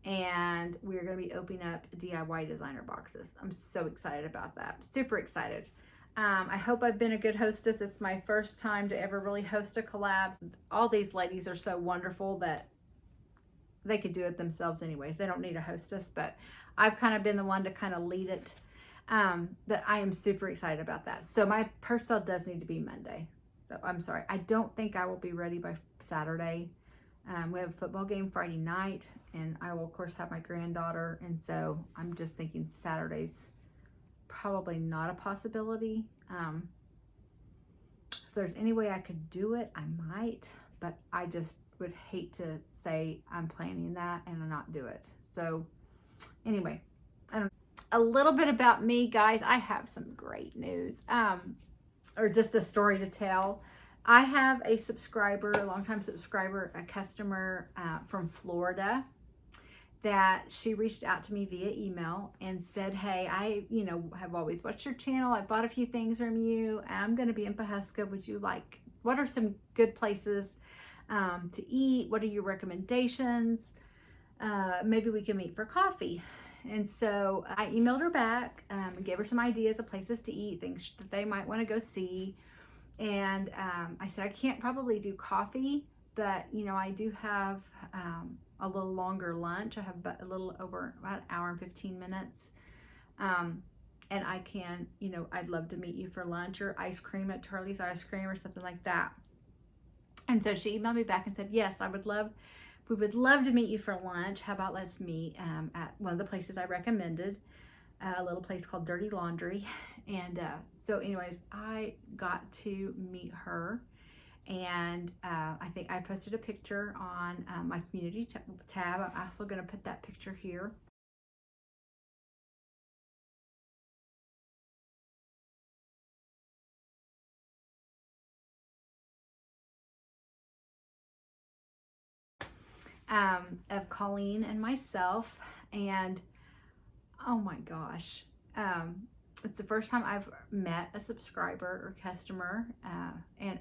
And we're going to be opening up DIY designer boxes. I'm so excited about that. Super excited. I hope I've been a good hostess. It's my first time to ever really host a collab. All these ladies are so wonderful that they could do it themselves anyways. They don't need a hostess, but I've kind of been the one to kind of lead it. But I am super excited about that. So my purse sale does need to be Monday. So I'm sorry. I don't think I will be ready by Saturday. We have a football game Friday night, and I will of course have my granddaughter. And so I'm just thinking Saturday's probably not a possibility. If there's any way I could do it, I might, but I just would hate to say I'm planning that and not do it. So anyway, a little bit about me, guys. I have some great news, or just a story to tell. I have a subscriber, a longtime subscriber, a customer from Florida, that she reached out to me via email and said, hey, I have always watched your channel. I bought a few things from you. I'm going to be in Pawhuska. What are some good places to eat? What are your recommendations? Maybe we can meet for coffee. And so I emailed her back and gave her some ideas of places to eat, things that they might want to go see. And I said, I can't probably do coffee, but I do have a little longer lunch. I have a little over about an hour and 15 minutes. And I can, I'd love to meet you for lunch or ice cream at Charlie's Ice Cream or something like that. And so she emailed me back and said, yes, we would love to meet you for lunch. How about let's meet at one of the places I recommended, a little place called Dirty Laundry. And so anyways, I got to meet her. And I think I posted a picture on my community tab. I'm also going to put that picture here. Of Colleen and myself. And oh my gosh, it's the first time I've met a subscriber or customer, and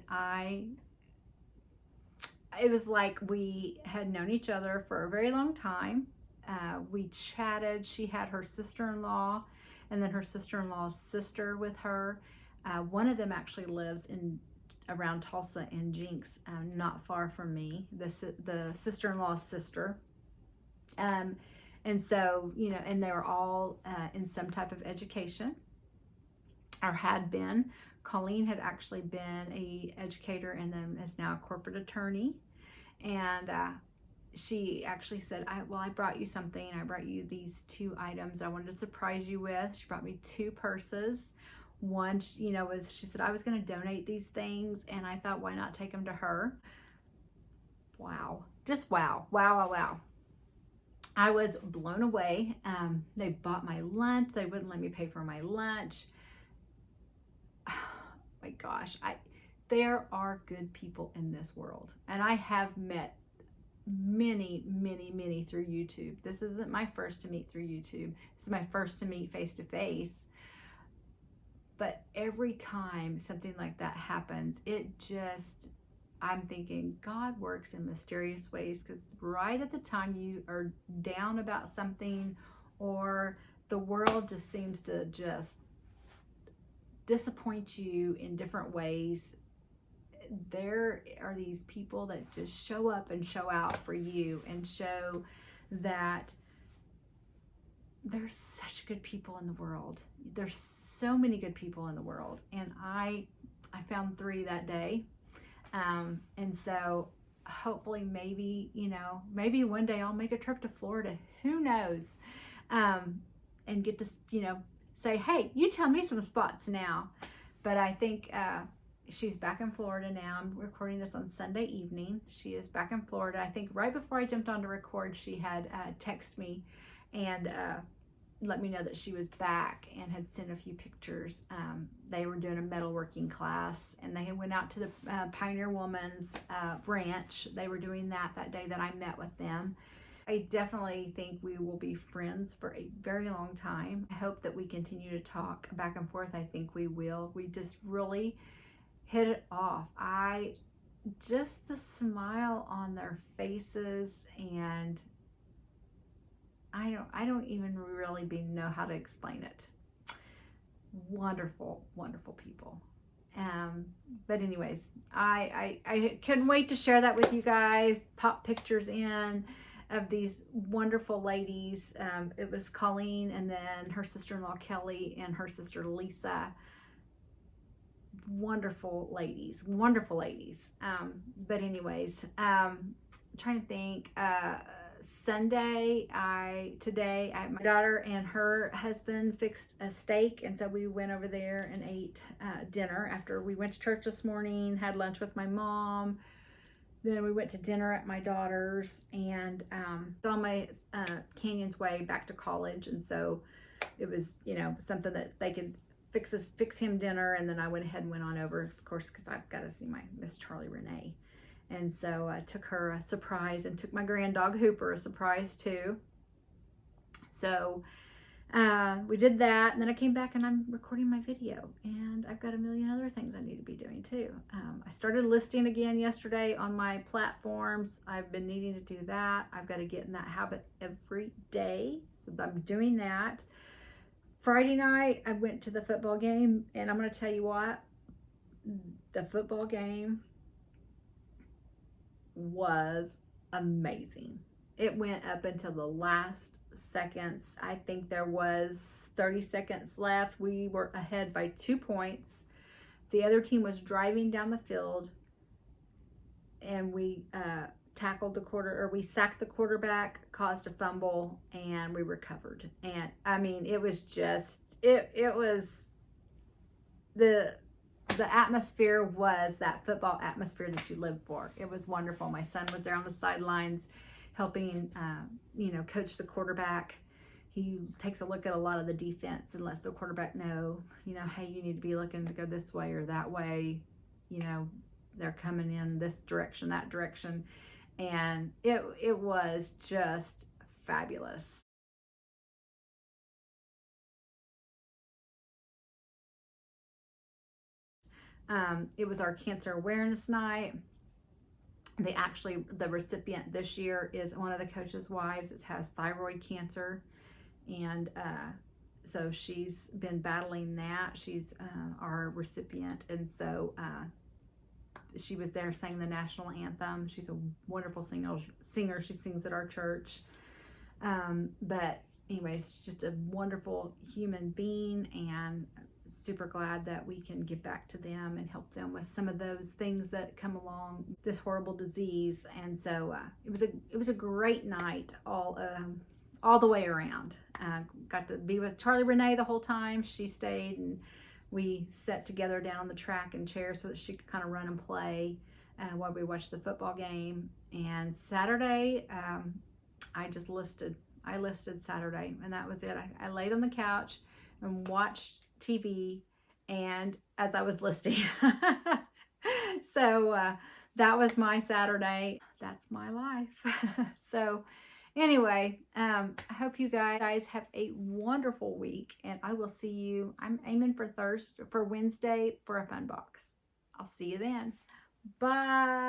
it was like we had known each other for a very long time. We chatted. She had her sister-in-law and then her sister-in-law's sister with her. One of them actually lives around Tulsa and Jinx, not far from me, the sister-in-law's sister. And so, and they were all in some type of education, or had been. Colleen had actually been a educator and then is now a corporate attorney. And she actually said, I brought you something. I brought you these 2 items I wanted to surprise you with. She brought me 2 purses. One, she said, I was going to donate these things, and I thought, why not take them to her? Wow. Just wow. Wow, wow, wow. I was blown away. They bought my lunch. They wouldn't let me pay for my lunch. Oh my gosh. There are good people in this world. And I have met many, many, many through YouTube. This isn't my first to meet through YouTube. This is my first to meet face to face. But every time something like that happens, I'm thinking God works in mysterious ways, because right at the time you are down about something, or the world just seems to just disappoint you in different ways, there are these people that just show up and show out for you and show that there's such good people in the world. There's so many good people in the world. And I found 3 that day. And so hopefully maybe one day I'll make a trip to Florida. Who knows? And get to, say, hey, you tell me some spots now. But I think she's back in Florida now. I'm recording this on Sunday evening. She is back in Florida. I think right before I jumped on to record, she had texted me and let me know that she was back and had sent a few pictures. They were doing a metalworking class, and they went out to the Pioneer Woman's ranch. They were doing that day that I met with them. I definitely think we will be friends for a very long time. I hope that we continue to talk back and forth. I think we will. We just really hit it off. Just the smile on their faces, and I don't even really know how to explain it. wonderful, wonderful people. But anyways, I couldn't wait to share that with you guys. Pop pictures in of these wonderful ladies. It was Colleen and then her sister-in-law Kelly and her sister Lisa. Wonderful ladies, wonderful ladies. But anyways, trying to think. Sunday, today my daughter and her husband fixed a steak, and so we went over there and ate dinner after we went to church this morning, had lunch with my mom, then we went to dinner at my daughter's, and on my Canyon's way back to college, and so it was, you know, something that they could fix him dinner, and then I went ahead and went on over, of course, because I've got to see my Miss Charlie Renee. And so I took her a surprise and took my grand dog Hooper a surprise too. So we did that, and then I came back and I'm recording my video, and I've got a million other things I need to be doing too. I started listing again yesterday on my platforms. I've been needing to do that. I've got to get in that habit every day, so I'm doing that. Friday night I went to the football game, and I'm going to tell you what, the football game was amazing. It went up until the last seconds. I think there was 30 seconds left. We were ahead by 2 points. The other team was driving down the field, and we we sacked the quarterback, caused a fumble, and we recovered. And I mean, it was just, it was the atmosphere was that football atmosphere that you live for. It was wonderful. My son was there on the sidelines helping, coach the quarterback. He takes a look at a lot of the defense and lets the quarterback know, hey, you need to be looking to go this way or that way. They're coming in this direction, that direction. And it was just fabulous. It was our cancer awareness night. The recipient this year is one of the coach's wives. It has thyroid cancer, and so she's been battling that. She's our recipient, and so she was there, sang the national anthem. She's a wonderful singer. She sings at our church. But anyways, just a wonderful human being, and super glad that we can give back to them and help them with some of those things that come along this horrible disease. And so it was a great night all the way around. Got to be with Charlie Renee the whole time. She stayed, and we sat together down on the track in chairs so that she could kind of run and play while we watched the football game. And Saturday, I listed Saturday, and that was it. I laid on the couch and watched TV, and as I was listing. So that was my Saturday. That's my life. So anyway, I hope you guys have a wonderful week, and I will see you. I'm aiming for Wednesday for a fun box. I'll see you then. Bye.